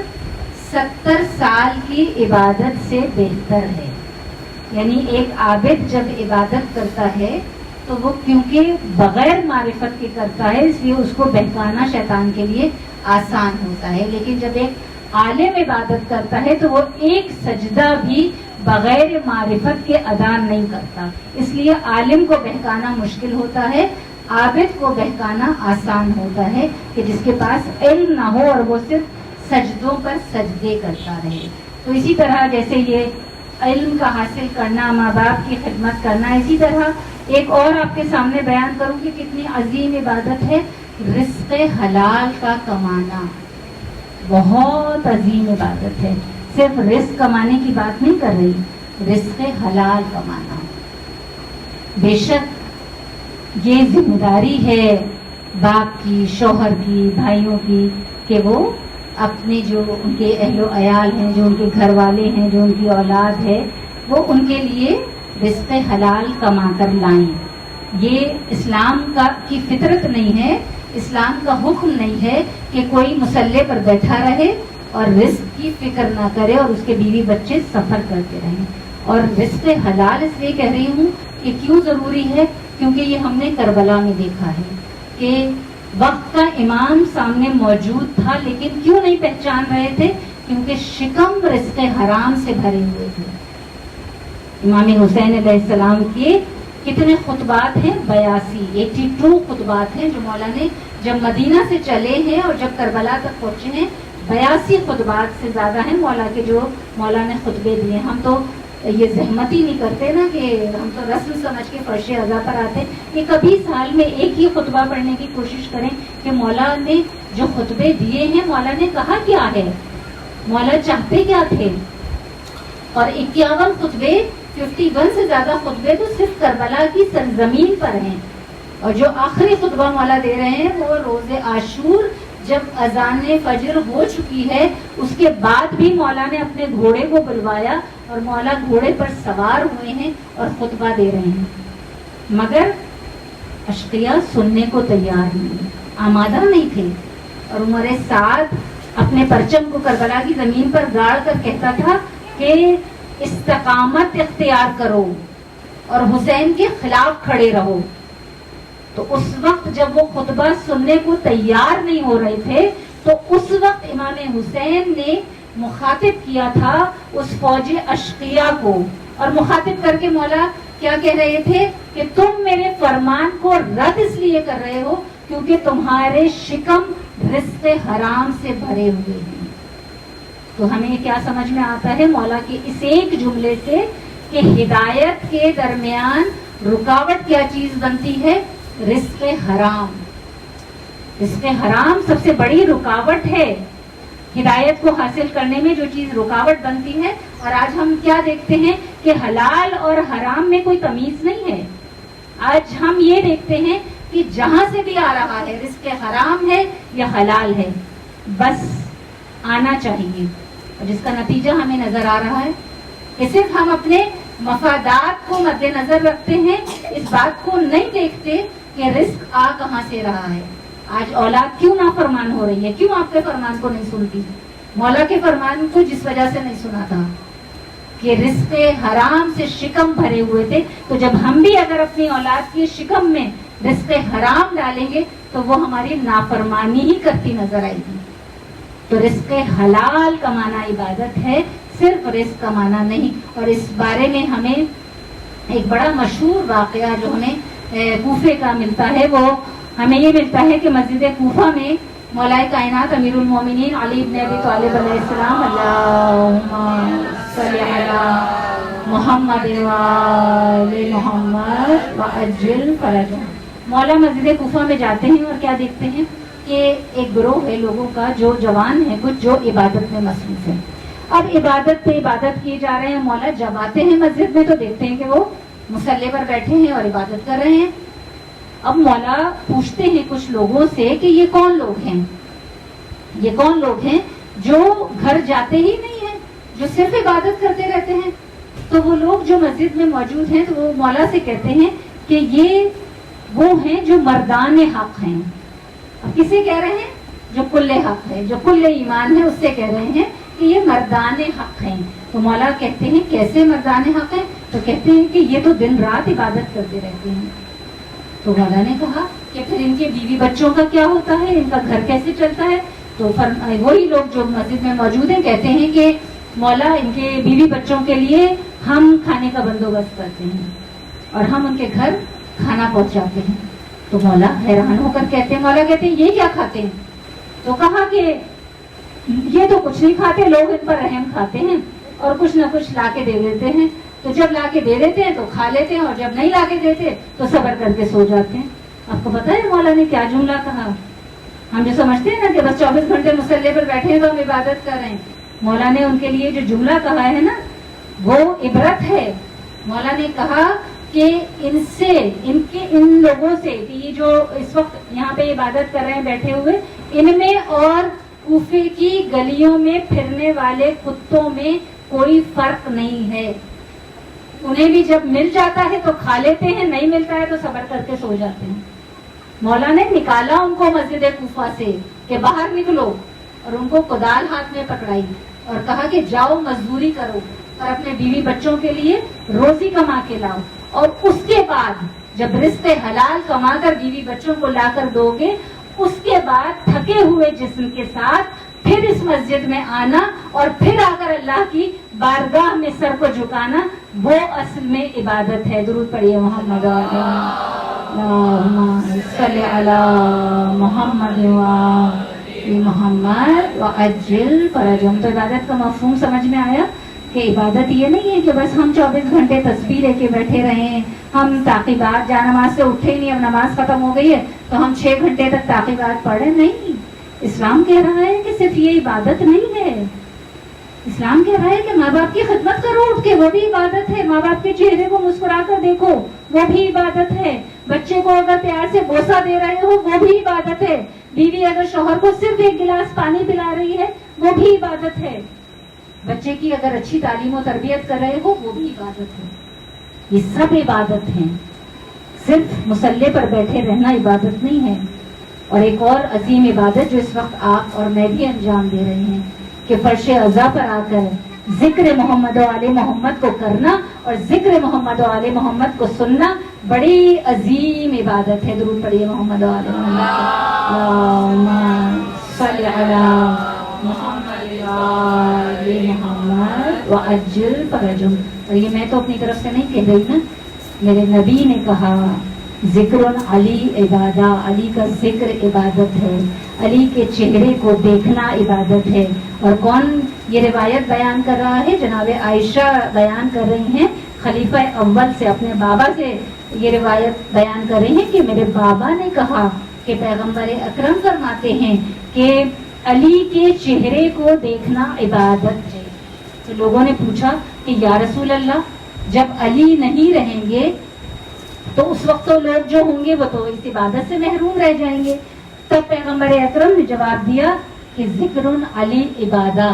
70 سال کی عبادت سے بہتر ہے. یعنی ایک عابد جب عبادت کرتا ہے تو وہ کیونکہ بغیر معرفت کے کرتا ہے اس لیے اس کو بہکانا شیطان کے لیے آسان ہوتا ہے. لیکن جب ایک عالم عبادت کرتا ہے تو وہ ایک سجدہ بھی بغیر معرفت کے ادا نہیں کرتا. اس لیے عالم کو بہکانا مشکل ہوتا ہے, عابد کو بہکانا آسان ہوتا ہے کہ جس کے پاس علم نہ ہو اور وہ صرف سجدوں پر سجدے کرتا رہے. تو اسی طرح جیسے یہ علم کا حاصل کرنا, ماں باپ کی خدمت کرنا, اسی طرح ایک اور آپ کے سامنے بیان کروں کہ کتنی عظیم عبادت ہے رزق حلال کا کمانا. بہت عظیم عبادت ہے. صرف رزق کمانے کی بات نہیں کر رہی, رزق حلال کمانا. بے شک یہ ذمہ داری ہے باپ کی, شوہر کی, بھائیوں کی کہ وہ اپنے جو ان کے اہل و عیال ہیں, جو ان کے گھر والے ہیں, جو ان کی اولاد ہے, وہ ان کے لیے رزق حلال کما کر لائیں. یہ اسلام کی فطرت نہیں ہے, اسلام کا حکم نہیں ہے کہ کوئی مسلح پر بیٹھا رہے اور رزق کی فکر نہ کرے اور اس کے بیوی بچے سفر کرتے رہیں. اور رزق حلال اس لیے کہہ رہی ہوں کہ کیوں ضروری ہے, کیونکہ یہ ہم نے کربلا میں دیکھا ہے کہ وقت کا امام سامنے موجود تھا لیکن کیوں نہیں پہچان رہے تھے, کیونکہ شکم رزق حرام سے بھرے ہوئے تھے. امام حسین علیہ السلام کے کتنے خطبات ہیں؟ 82 خطبات ہیں جو مولا نے جب مدینہ سے چلے ہیں اور جب کربلا تک پہنچے ہیں 82 خطبات سے زیادہ ہیں مولا کے جو مولا نے خطبے دیے. ہم تو یہ زحمت ہی نہیں کرتے نا کہ ہم تو رسم سمجھ کے فرش اذا پر آتے کہ کبھی سال میں ایک ہی خطبہ پڑھنے کی کوشش کریں کہ مولا نے جو خطبے دیے ہیں مولا نے کہا کیا ہے, مولا چاہتے کیا تھے. اور 51 خطبے 51 سے زیادہ خطبے تو صرف کربلا کی سرزمین پر ہیں. اور جو آخری خطبہ مولا دے رہے ہیں وہ روز عاشور جب اذان فجر ہو چکی ہے اس کے بعد بھی مولا نے اپنے گھوڑے کو بلوایا اور مولا گھوڑے پر سوار ہوئے ہیں اور خطبہ دے رہے ہیں. مگر اشقیاء سننے کو تیار نہیں, آمادہ نہیں تھے. اور عمر سعد اپنے پرچم کو کربلا کی زمین پر گاڑ کر کہتا تھا کہ استقامت اختیار کرو اور حسین کے خلاف کھڑے رہو. تو اس وقت جب وہ خطبہ سننے کو تیار نہیں ہو رہے تھے تو اس وقت امام حسین نے مخاطب کیا تھا اس فوج اشقیاء کو, اور مخاطب کر کے مولا کیا کہہ رہے تھے کہ تم میرے فرمان کو رد اس لیے کر رہے ہو کیونکہ تمہارے شکم رزق حرام سے بھرے ہوئے ہیں. تو ہمیں کیا سمجھ میں آتا ہے مولا کے اس ایک جملے سے کہ ہدایت کے درمیان رکاوٹ کیا چیز بنتی ہے؟ رزق حرام. رزق حرام سب سے بڑی رکاوٹ ہے ہدایت کو حاصل کرنے میں, جو چیز رکاوٹ بنتی ہے. اور آج ہم کیا دیکھتے ہیں کہ حلال اور حرام میں کوئی تمیز نہیں ہے. آج ہم یہ دیکھتے ہیں کہ جہاں سے بھی آ رہا ہے رزق حرام ہے یا حلال ہے, بس آنا چاہیے. اور جس کا نتیجہ ہمیں نظر آ رہا ہے کہ صرف ہم اپنے مفادات کو مد نظر رکھتے ہیں, اس بات کو نہیں دیکھتے کہ رزق آ کہاں سے رہا ہے. آج اولاد کیوں نافرمان ہو رہی ہے, کیوں آپ کے فرمان کو نہیں سنتی؟ مولا کے فرمان کو جس وجہ سے نہیں سنا تھا کہ رزق حرام سے شکم بھرے ہوئے تھے. تو جب ہم بھی اگر اپنی اولاد کی شکم میں رزق حرام ڈالیں گے تو وہ ہماری نافرمانی ہی کرتی نظر آئے گی. تو رزق حلال کمانا عبادت ہے, صرف رزق کمانا نہیں. اور اس بارے میں ہمیں ایک بڑا مشہور واقعہ جو ہمیں کوفے کا ملتا ہے, وہ ہمیں یہ ملتا ہے کہ مسجد کوفہ میں مولا کائنات امیر المومنین علی بن ابی طالب علیہ السلام اللہم صلی علی محمد وآل محمد وعجل فرجهم, مولا مسجد کوفہ میں جاتے ہیں اور کیا دیکھتے ہیں کہ ایک گروہ ہے لوگوں کا جو جوان ہے کچھ جو عبادت میں مصروف ہے. اب عبادت پہ عبادت کیے جا رہے ہیں. مولا جب آتے ہیں مسجد میں تو دیکھتے ہیں کہ وہ مصلی پر بیٹھے ہیں اور عبادت کر رہے ہیں. اب مولا پوچھتے ہیں کچھ لوگوں سے کہ یہ کون لوگ ہیں, یہ کون لوگ ہیں جو گھر جاتے ہی نہیں ہیں, جو صرف عبادت کرتے رہتے ہیں. تو وہ لوگ جو مسجد میں موجود ہیں تو وہ مولا سے کہتے ہیں کہ یہ وہ ہیں جو مردان حق ہیں. اب کسے کہہ رہے ہیں؟ جو کل حق ہے, جو کل ایمان ہے, اس سے کہہ رہے ہیں کہ یہ مردان حق ہیں. تو مولا کہتے ہیں کیسے مردان حق ہیں؟ تو کہتے ہیں کہ یہ تو دن رات عبادت کرتے رہتے ہیں. تو مولا نے کہا کہ پھر ان کے بیوی بچوں کا کیا ہوتا ہے, ان کا گھر کیسے چلتا ہے؟ تو وہی لوگ جو مسجد میں موجود ہیں کہتے ہیں کہ مولا ان کے بیوی بچوں کے لیے ہم کھانے کا بندوبست کرتے ہیں اور ہم ان کے گھر کھانا پہنچاتے ہیں. تو مولا حیران ہو کر کہتے ہیں, مولا کہتے ہیں یہ کیا کھاتے ہیں؟ تو کہا کہ یہ تو کچھ نہیں کھاتے, لوگ ان پر رحم کھاتے ہیں اور کچھ نہ کچھ لا کے دے دیتے ہیں. تو جب لا کے دے دیتے ہیں تو کھا لیتے ہیں اور جب نہیں لا کے دیتے تو صبر کر کے سو جاتے ہیں. آپ کو پتا ہے مولا نے کیا جملہ کہا؟ ہم جو سمجھتے ہیں نا کہ بس 24 گھنٹے مصلی پر بیٹھے ہیں تو ہم عبادت کر رہے ہیں, مولا نے ان کے لیے جو جملہ کہا ہے نا وہ عبرت ہے. مولا نے کہا کہ ان لوگوں سے کہ یہ جو اس وقت یہاں پہ عبادت کر رہے ہیں بیٹھے ہوئے, ان میں اور کوفے کی گلیوں میں پھرنے والے کتوں میں کوئی فرق نہیں ہے. انہیں بھی جب مل جاتا ہے تو کھا لیتے ہیں, نہیں ملتا ہے تو صبر کر کے سو جاتے ہیں. مولا نے نکالا ان کو مسجد کوفہ سے کہ باہر نکلو, اور ان کو کدال ہاتھ میں پکڑائی اور کہا کہ جاؤ مزدوری کرو اور اپنے بیوی بچوں کے لیے روزی کما کے لاؤ. اور اس کے بعد جب رزق حلال کما کر بیوی بچوں کو لا کر دو گے, اس کے بعد تھکے ہوئے جسم کے ساتھ پھر اس مسجد میں آنا اور پھر آ کر اللہ کی بارگاہ میں سر کو جھکانا، وہ اصل میں عبادت ہے. درود پڑھیے محمد صلی علی محمد محمد وعجل فرجهم. تو عبادت کا مفہوم سمجھ میں آیا کہ عبادت یہ نہیں ہے کہ بس ہم 24 گھنٹے تسبیح لے کے بیٹھے رہیں، ہم تعقیبات جا نماز سے اٹھے ہی نہیں، اب نماز ختم ہو گئی ہے تو ہم 6 گھنٹے تک تعقیبات پڑھیں. نہیں، اسلام کہہ رہا ہے کہ صرف یہ عبادت نہیں ہے. اسلام کہہ رہا ہے کہ ماں باپ کی خدمت کرو اٹھ کے، وہ بھی عبادت ہے. ماں باپ کے چہرے کو مسکرا کر دیکھو، وہ بھی عبادت ہے. بچے کو اگر پیار سے بوسہ دے رہے ہو، وہ بھی عبادت ہے. بیوی اگر شوہر کو صرف 1 گلاس پانی پلا رہی ہے، وہ بھی عبادت ہے. بچے کی اگر اچھی تعلیم و تربیت کر رہے ہو، وہ بھی عبادت ہے. یہ سب عبادت ہیں. صرف مصلی پر بیٹھے رہنا عبادت نہیں ہے. اور ایک اور عظیم عبادت جو اس وقت آپ اور میں بھی انجام دے رہے ہیں کہ فرش عزا پر آ کر ذکر محمد و آل محمد کو کرنا اور ذکر محمد و آل محمد کو سننا بڑی عظیم عبادت ہے. درود پڑھیے محمد و آل محمد. اللہم صلی علی محمد و آل محمد وعجل فرجهم. اور یہ میں تو اپنی طرف سے نہیں کہہ رہی نا، میرے نبی نے کہا ذکر علی عبادہ، علی کا ذکر عبادت ہے، علی کے چہرے کو دیکھنا عبادت ہے. اور کون یہ روایت بیان کر رہا ہے؟ جناب عائشہ بیان کر رہی ہیں خلیفہ اول سے، اپنے بابا سے یہ روایت بیان کر رہی ہیں کہ میرے بابا نے کہا کہ پیغمبر اکرم فرماتے ہیں کہ علی کے چہرے کو دیکھنا عبادت ہے. تو لوگوں نے پوچھا کہ یا رسول اللہ، جب علی نہیں رہیں گے تو اس وقت تو لوگ جو ہوں گے وہ تو اس عبادت سے محروم رہ جائیں گے. تب پیغمبر اکرم نے جواب دیا کہ ذکر علی عبادہ،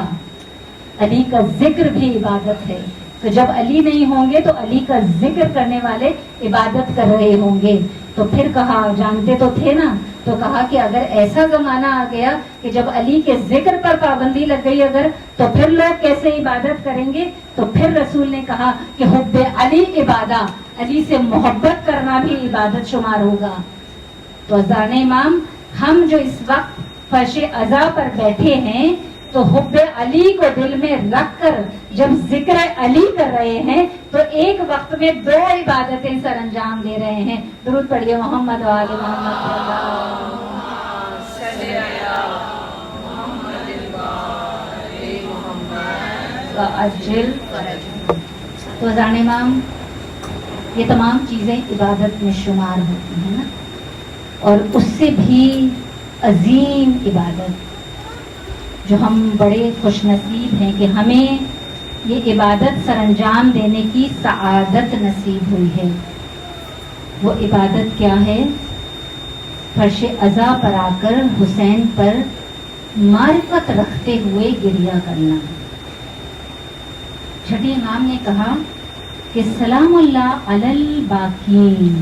علی کا ذکر بھی عبادت ہے. تو جب علی نہیں ہوں گے تو علی کا ذکر کرنے والے عبادت کر رہے ہوں گے. تو پھر کہا، جانتے تو تھے نا، تو کہا کہ اگر ایسا زمانہ آ گیا کہ جب علی کے ذکر پر پابندی لگ گئی اگر، تو پھر لوگ کیسے عبادت کریں گے؟ تو پھر رسول نے کہا کہ حب علی عبادہ، علی سے محبت کرنا بھی عبادت شمار ہوگا. تو عزیزان امام، ہم جو اس وقت فرش عزا پر بیٹھے ہیں تو حب علی کو دل میں رکھ کر جب ذکر علی کر رہے ہیں تو ایک وقت میں 2 عبادتیں سر انجام دے رہے ہیں. درود پڑھیے محمد و آل محمد. تو عزیزان امام، یہ تمام چیزیں عبادت میں شمار ہوتی ہیں نا. اور اس سے بھی عظیم عبادت جو ہم بڑے خوش نصیب ہیں کہ ہمیں یہ عبادت سر انجام دینے کی سعادت نصیب ہوئی ہے، وہ عبادت کیا ہے؟ فرش عزا پر آ کر حسین پر معرفت رکھتے ہوئے گریہ کرنا. چھٹے امام نے کہا کہ سلام اللہ علی الباقین،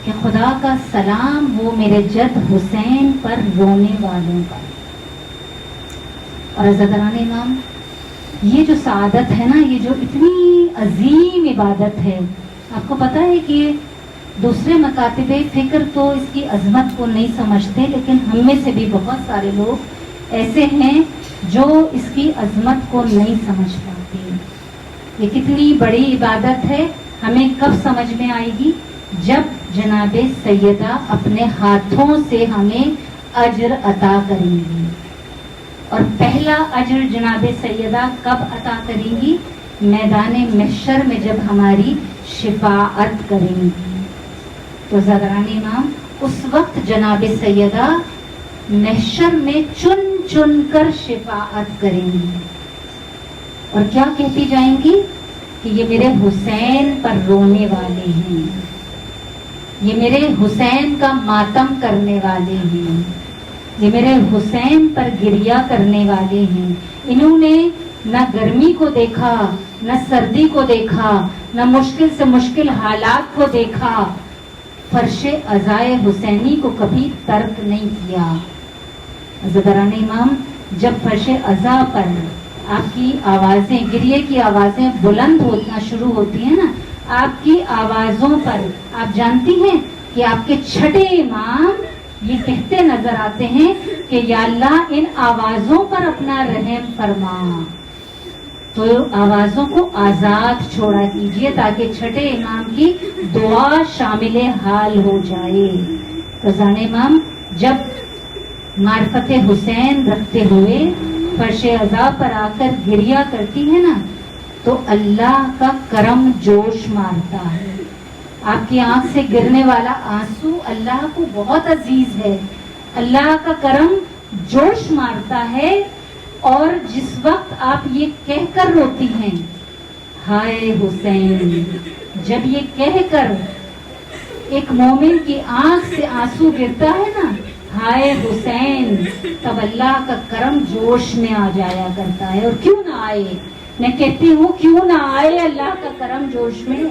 کہ خدا کا سلام ہو میرے جد حسین پر رونے والوں پر. اور حضرتان امام، یہ جو سعادت ہے نا، یہ جو اتنی عظیم عبادت ہے، آپ کو پتہ ہے کہ دوسرے مکاتب فکر تو اس کی عظمت کو نہیں سمجھتے، لیکن ہم میں سے بھی بہت سارے لوگ ایسے ہیں جو اس کی عظمت کو نہیں سمجھ پاتے. یہ کتنی بڑی عبادت ہے، ہمیں کب سمجھ میں آئے گی؟ جب جناب سیدہ اپنے ہاتھوں سے ہمیں اجر عطا کریں گی. اور پہلا اجر جناب سیدہ کب عطا کریں گی؟ میدان محشر میں جب ہماری شفاعت کریں گی. تو حضران امام، اس وقت جناب سیدہ محشر میں چن چن کر شفاعت کریں گی اور کیا کہتی جائیں گی کہ یہ میرے حسین پر رونے والے ہیں، یہ میرے حسین کا ماتم کرنے والے ہیں، یہ میرے حسین پر گریہ کرنے والے ہیں. انہوں نے نہ گرمی کو دیکھا، نہ سردی کو دیکھا، نہ مشکل سے مشکل حالات کو دیکھا، فرش عزائے حسینی کو کبھی ترک نہیں کیا. حضران امام، جب فرش عزا پر آپ کی آوازیں، گریے کی آوازیں بلند ہونا شروع ہوتی ہیں نا، آپ کی آوازوں پر آپ جانتی ہیں کہ آپ کے چھٹے امام یہ کہتے نظر آتے ہیں کہ یا اللہ ان آوازوں پر اپنا رحم فرما. تو آوازوں کو آزاد چھوڑا کیجیے تاکہ چھٹے امام کی دعا شامل حال ہو جائے. رضان امام جب معرفت حسین رکھتے ہوئے فرش عزا پر آ کر گریا کرتی ہے نا تو اللہ کا کرم جوش مارتا ہے. آپ کی آنکھ سے گرنے والا آنسو اللہ کو بہت عزیز ہے. اللہ کا کرم جوش مارتا ہے. اور جس وقت آپ یہ کہہ کر روتی ہیں ہائے حسین، جب یہ کہہ کر ایک مومن کی آنکھ سے آنسو گرتا ہے نا ہائے حسین، تب اللہ کا کرم جوش میں آ جایا کرتا ہے. اور کیوں نہ آئے، میں کہتی ہوں کیوں نہ آئے اللہ کا کرم جوش میں،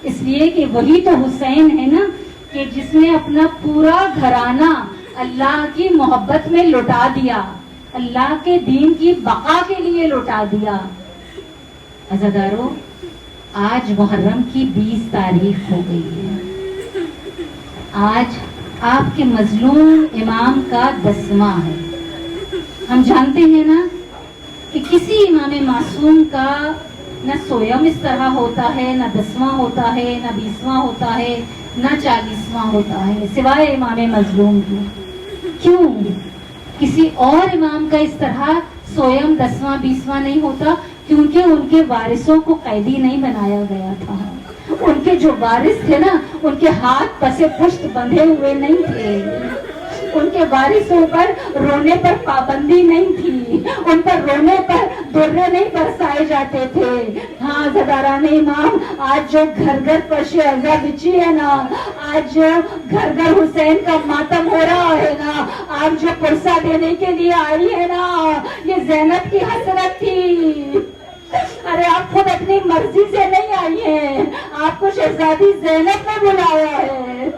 اس لیے کہ وہی تو حسین ہے نا کہ جس نے اپنا پورا گھرانہ اللہ کی محبت میں لٹا دیا، اللہ کے دین کی بقا کے لیے لٹا دیا. عزادارو آج محرم کی 20 تاریخ ہو گئی ہے. آج آپ کے مظلوم امام کا 10واں ہے. ہم جانتے ہیں نا کہ کسی امام معصوم کا نہ سویم اس طرح ہوتا ہے، نہ 10واں ہوتا ہے، نہ 20واں ہوتا ہے، نہ 40واں ہوتا ہے سوائے امام مظلوم کی. کیوں کسی اور امام کا اس طرح سویم 10واں 20واں نہیں ہوتا؟ کیونکہ ان کے وارثوں کو قیدی نہیں بنایا گیا تھا. ان کے جو وارث تھے نا ان کے ہاتھ پسے پشت بندھے ہوئے نہیں تھے. ان کے وارثوں پر رونے پر پابندی نہیں تھی. ان پر رونے پر درے نہیں برسائے جاتے تھے. ہاں زداران امام آج جو گھر گھر فرش عزا بچھی ہے نا، آج جو گھر گھر حسین کا ماتم ہو رہا ہے نا، آپ جو پرسہ دینے کے لیے آئی ہے نا، یہ زینب کی حسرت تھی. ارے آپ خود اپنی مرضی سے نہیں آئی ہیں، آپ کو شہزادی زینب نے بلایا ہے.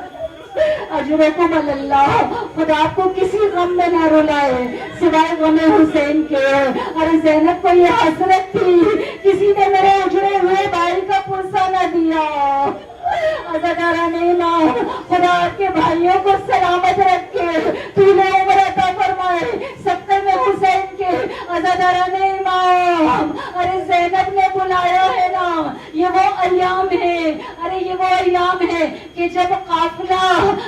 اجرکم اللہ، خدا آپ کو کسی غم میں نہ رلائے سوائے غم حسین کے. ارے زینب کو یہ حسرت تھی کسی نے میرے اجڑے ہوئے بھائی کا پرسہ نہ دیا. عزاداران امام خدا آپ کے بھائیوں کو سلامت رکھے، طول عمر عطا فرمائے. سکتے میں حسین کے عزاداران امام، ارے زینب نے بلایا ہے نا، یہ وہ ایام ہے، ارے یہ وہ ایام ہے کہ جب قافلہ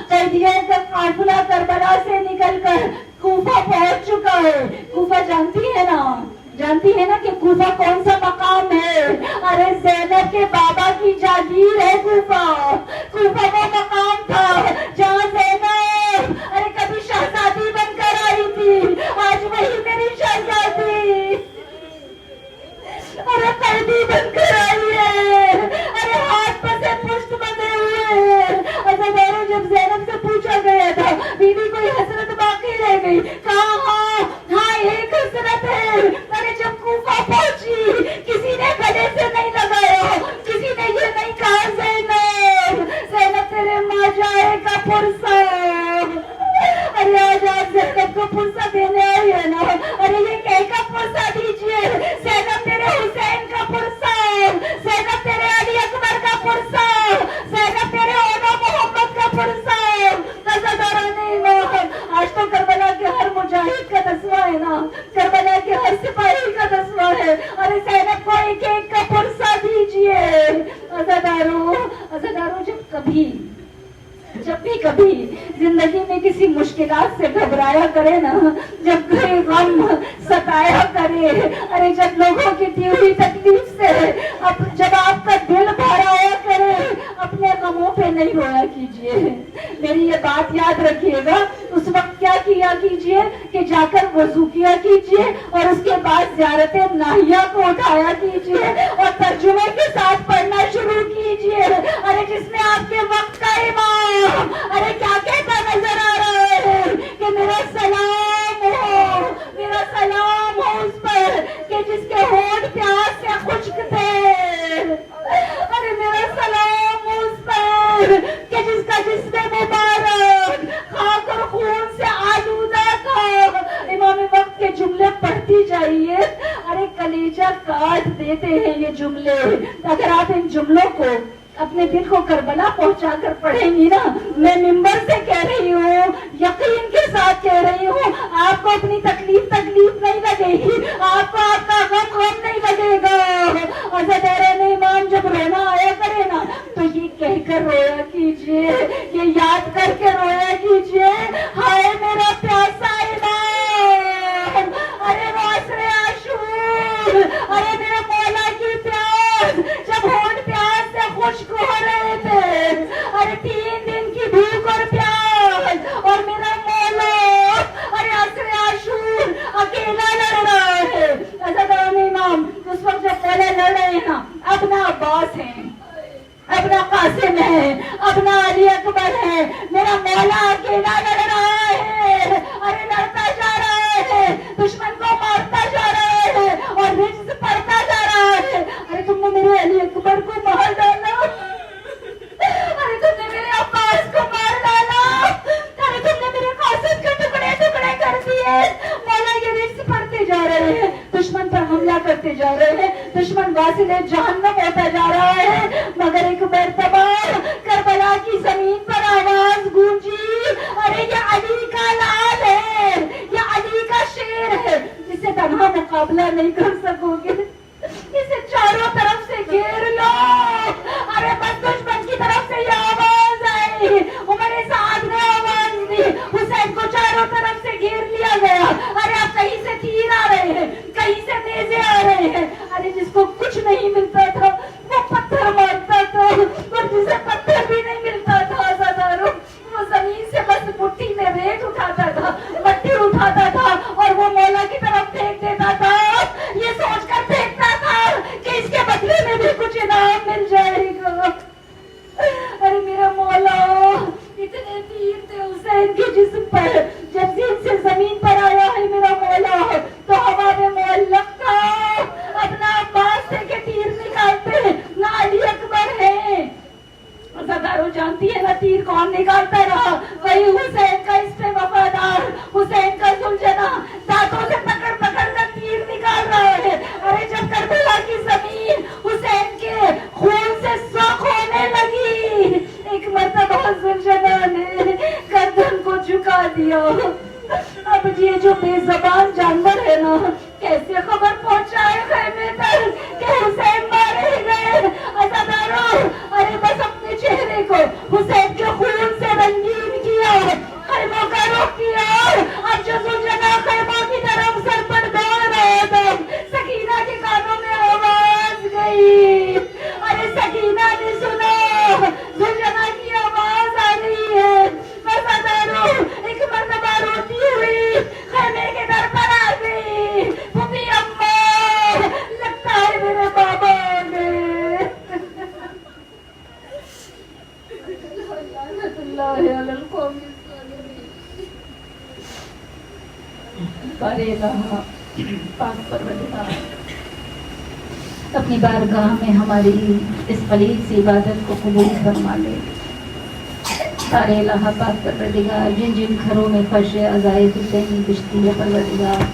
قیدیوں کا قافلہ کربلا سے نکل کر کوفہ پہنچ چکا ہے. کوفہ جانتی ہے نا کہ کوفہ کون سا مقام ہے؟ ارے زینب کے بابا کی جاگیر ہے کوفہ. کوفہ وہ مقام تھا جہاں زینب ارے کبھی شہزادی بن کر آئی تھی. آج وہی میری شہزادی ارے قیدی بن کر آئی ہے. ارے ہاتھ پسے پشت بندھے ہوئے. عزاداروں جب زینب سے پوچھا گیا تھا بیوی کوئی حسرت باقی رہ گئی، کہا ہاں ایک حسرت ہے. ارے جب کوفہ پہنچی کسی نے گلے سے نہیں لگایا، کسی نے یہ نہیں کہا زینب تیرے ماں جائے کا پرسہ. ارے آج آپ زینب کو پرسہ دینے آئی ہے نا، ارے یہ کہہ کا پرسہ دیجئے زینب تیرے حسین کا پرسہ، زینب تیرے علی اکبر کا پرسہ، زینب تیرے اونا محمد کا پرسہ. عزاداران امام آج تو کربلا کے ہر مجاہد کا 10واں ہے نا، کربلا کے ہر سپاہی کا 10واں ہے. ارے زینب کو ایک ایک کا پرسہ دیجئے. عزاداروں جب بھی کبھی زندگی میں کسی مشکلات سے گھبرایا کرے نا، جب کوئی غم ستایا کرے، ارے جب لوگوں کی دی ہوئی تکلیف سے جب آپ کا دل بھرا ہوا کرے، اپنے غموں پہ نہیں رویا کیجئے. میری یہ بات یاد رکھیے گا. اس وقت کیا کیا کیجئے کہ جا کر وضو کیا کیجئے اور اس کے بعد زیارت ناہیہ کو اٹھایا کیجئے اور ترجمے کے ساتھ پڑھنا شروع کیجئے. ارے جس میں آپ کے وقت کا امام ارے کیا کہتا نظر آ رہا ہے کہ میرا سلام ہو اس پر کہ جس کے ہونٹ پیاس سے خشک تھے. ارے میرا سلام ہو اس پر کہ جس کا جسم مبارک خاک اور خون سے آلودہ تھا. امام وقت کے جملے پڑھتی جائیے، ارے کلیجہ کاٹ دیتے ہیں یہ جملے. اگر آپ ان جملوں کو اپنے دل کو کربلا پہنچا کر پڑھیں گی نا. میں ممبر سے کہہ رہی ہوں, یقین کے ساتھ کہہ رہی ہوں, آپ کو اپنی تکلیف نہیں لگے گی, آپ کو آپ کا غم نہیں لگے گا. عزیزان ایمان, جب رونا آیا کرے نا تو یہ کہہ کر رویا کیجیے, یہ یاد کر کے رویا کیجیے, ہائے میرا پیاسا الہ, ارے واسرے عاشور, ارے میرے مولا کی پیاس, جب ہونٹ پیاس سے خشک ہو رہے تھے, ارے 3 دن کی بھوک اور پیاس, اور میرا مولا ارے عصر عاشور اکیلا لڑ رہا ہے. عزیزان امام, اس وقت جب مولا لڑ رہے ہیں نا, اپنا عباس ہے, اپنا قاسم ہے, اپنا علی اکبر ہے, میرا مولا اکیلا لڑ رہا ہے, ارے لڑتا جا رہا ہے, دشمن کو مارتا جا رہا ہے, اور رزق پڑتا جا رہا ہے. ارے تم نے میرے علی اکبر کو مار ڈالا, ارے تم نے میرے عباس کو مار ڈالا, ارے تم نے میرے قاسم کے ٹکڑے ٹکڑے کر دیے. مولا یہ رزق پڑتے جا رہے ہیں, دشمن پر حملہ کرتے جا رہے ہیں, دشمن واصل جہنم ہوتا جا رہا ہے. مگر ایک مرتبہ کربلا کی زمین پر آواز گونجی, ارے یہ علی کا لال ہے, یہ علی کا شیر ہے, جسے تنہا مقابلہ نہیں کر سکو گے, اسے چاروں طرف سے گھیر لو. ارے بس دشمن کی طرف سے یہ آواز آئی, عمر سعد نے آواز دی, حسین کو چاروں طرف سے گھیر لیا گیا. ارے اب کہیں سے تیر آ رہے ہیں, کہیں سے نیزے آ رہے ہیں. ارے جس کو کچھ نہیں ملتا تھا وہ پتھر مارتا تھا, اور جسے پتھر بھی نہیں ملتا تھا عزادارو, وہ زمین سے بس مٹھی میں ریت اٹھاتا تھا, مٹی اٹھاتا تھا, اور وہ مولا کی طرف پھینک دیتا تھا, یہ سوچ کر پھینکتا تھا کہ اس کے بدلے میں بھی کچھ انعام مل جائے گا. ارے میرا مولا, اتنے تیر تھے حسین کے جسم پر, جب دل سے زمین پر آیا ہے میرا مولا تو ہوا میں معلق تھا. اپنا عباس سے کے تیر نکالتے نہ علی اکبر ہے. عزادارو جانتی ہے نا تیر کون نکالتا رہا, وہی حسین کا اس پہ وفادار, حسین کا زلجنا دانتوں سے پکڑ پکڑ کر تیر نکال رہا ہے. ارے جب کربلا کی زمین حسین کے خون سے سرخ ہونے لگی, ایک مرتبہ زلجنا نے گردن کو جھکا دیا. اب یہ جو بے زبان جانور ہے نا, کیسے خبر پہنچائے خیمے تک کہ حسین مارے گئے. عزادارو, ارے بس اپنے چہرے کو حسین کے خون سے رنگین کیا, خیموں کا رخ کیا. اب جو زلجنا خیموں کی طرف سر پر دوڑ رہا تھا, سکینہ کے کانوں میں آواز گئی. ارے سکینہ نے سنا زلجنا کی آواز آ رہی ہے. عزادارو, ایک مرتبہ روتی ہوئی خیمے کے در پر آ گئی. پھوپھی اماں, لگتا ہے میرے بابا آ گئے. اللہ علی القوم الظالمین. بارے الہ پاک پروردگار, اپنی بارگاہ میں ہماری اس پلیت سی عبادت کو قبول فرما لے. سارے الہ پاک پروردگار, جن جن گھروں میں فرش عزائز حسینی بچتی ہے پروردگار,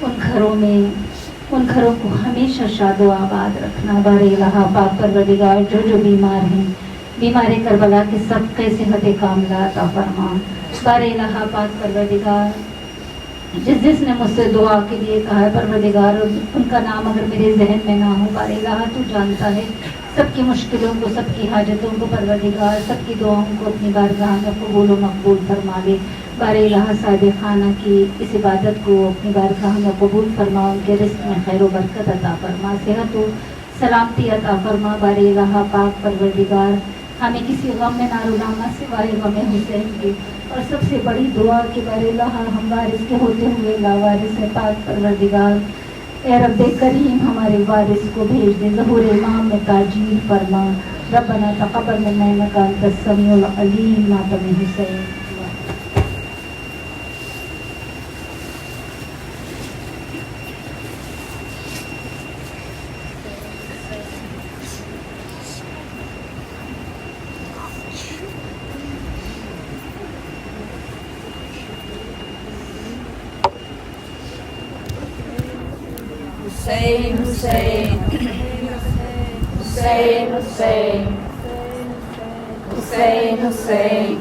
ان گھروں کو ہمیشہ شاد و آباد رکھنا. بارے الہ پاک پروردگار, جو بیمار ہیں, بیمار کربلا کے صدقے صحت کاملہ عطا فرما. بارے الہ پاک پروردگار, جس نے مجھ سے دعا کے لیے کہا ہے پروردگار, ان کا نام اگر میرے ذہن میں نہ ہو, بارے الہ تو جانتا ہے سب کی مشکلوں کو, سب کی حاجتوں کو پروردگار, سب کی دعاؤں کو اپنی بارگاہ میں قبول و مقبول فرما لے. بارے الہ صاحب خانہ کی اس عبادت کو اپنی بارگاہ میں قبول فرما, ان کے رزق میں خیر و برکت عطا فرما, صحت و سلامتی عطا فرما. بارے الہ پاک پروردگار, ہمیں کسی غم میں نہ رلانا سوائے غم حسین کے, اور سب سے بڑی دعا کہ بارے الہ ہم وارث کے ہوتے ہوئے لاوارث ہے. پاک پروردگار, اے رب کریم, ہمارے وارث کو بھیج دے, ظہور امام میں تاجیل فرما. ربنا تقبل منا انک انت السمیع العلیم. ماتم حسین. Hussein, Hussein, Hussein, Hussein. Hussein, Hussein.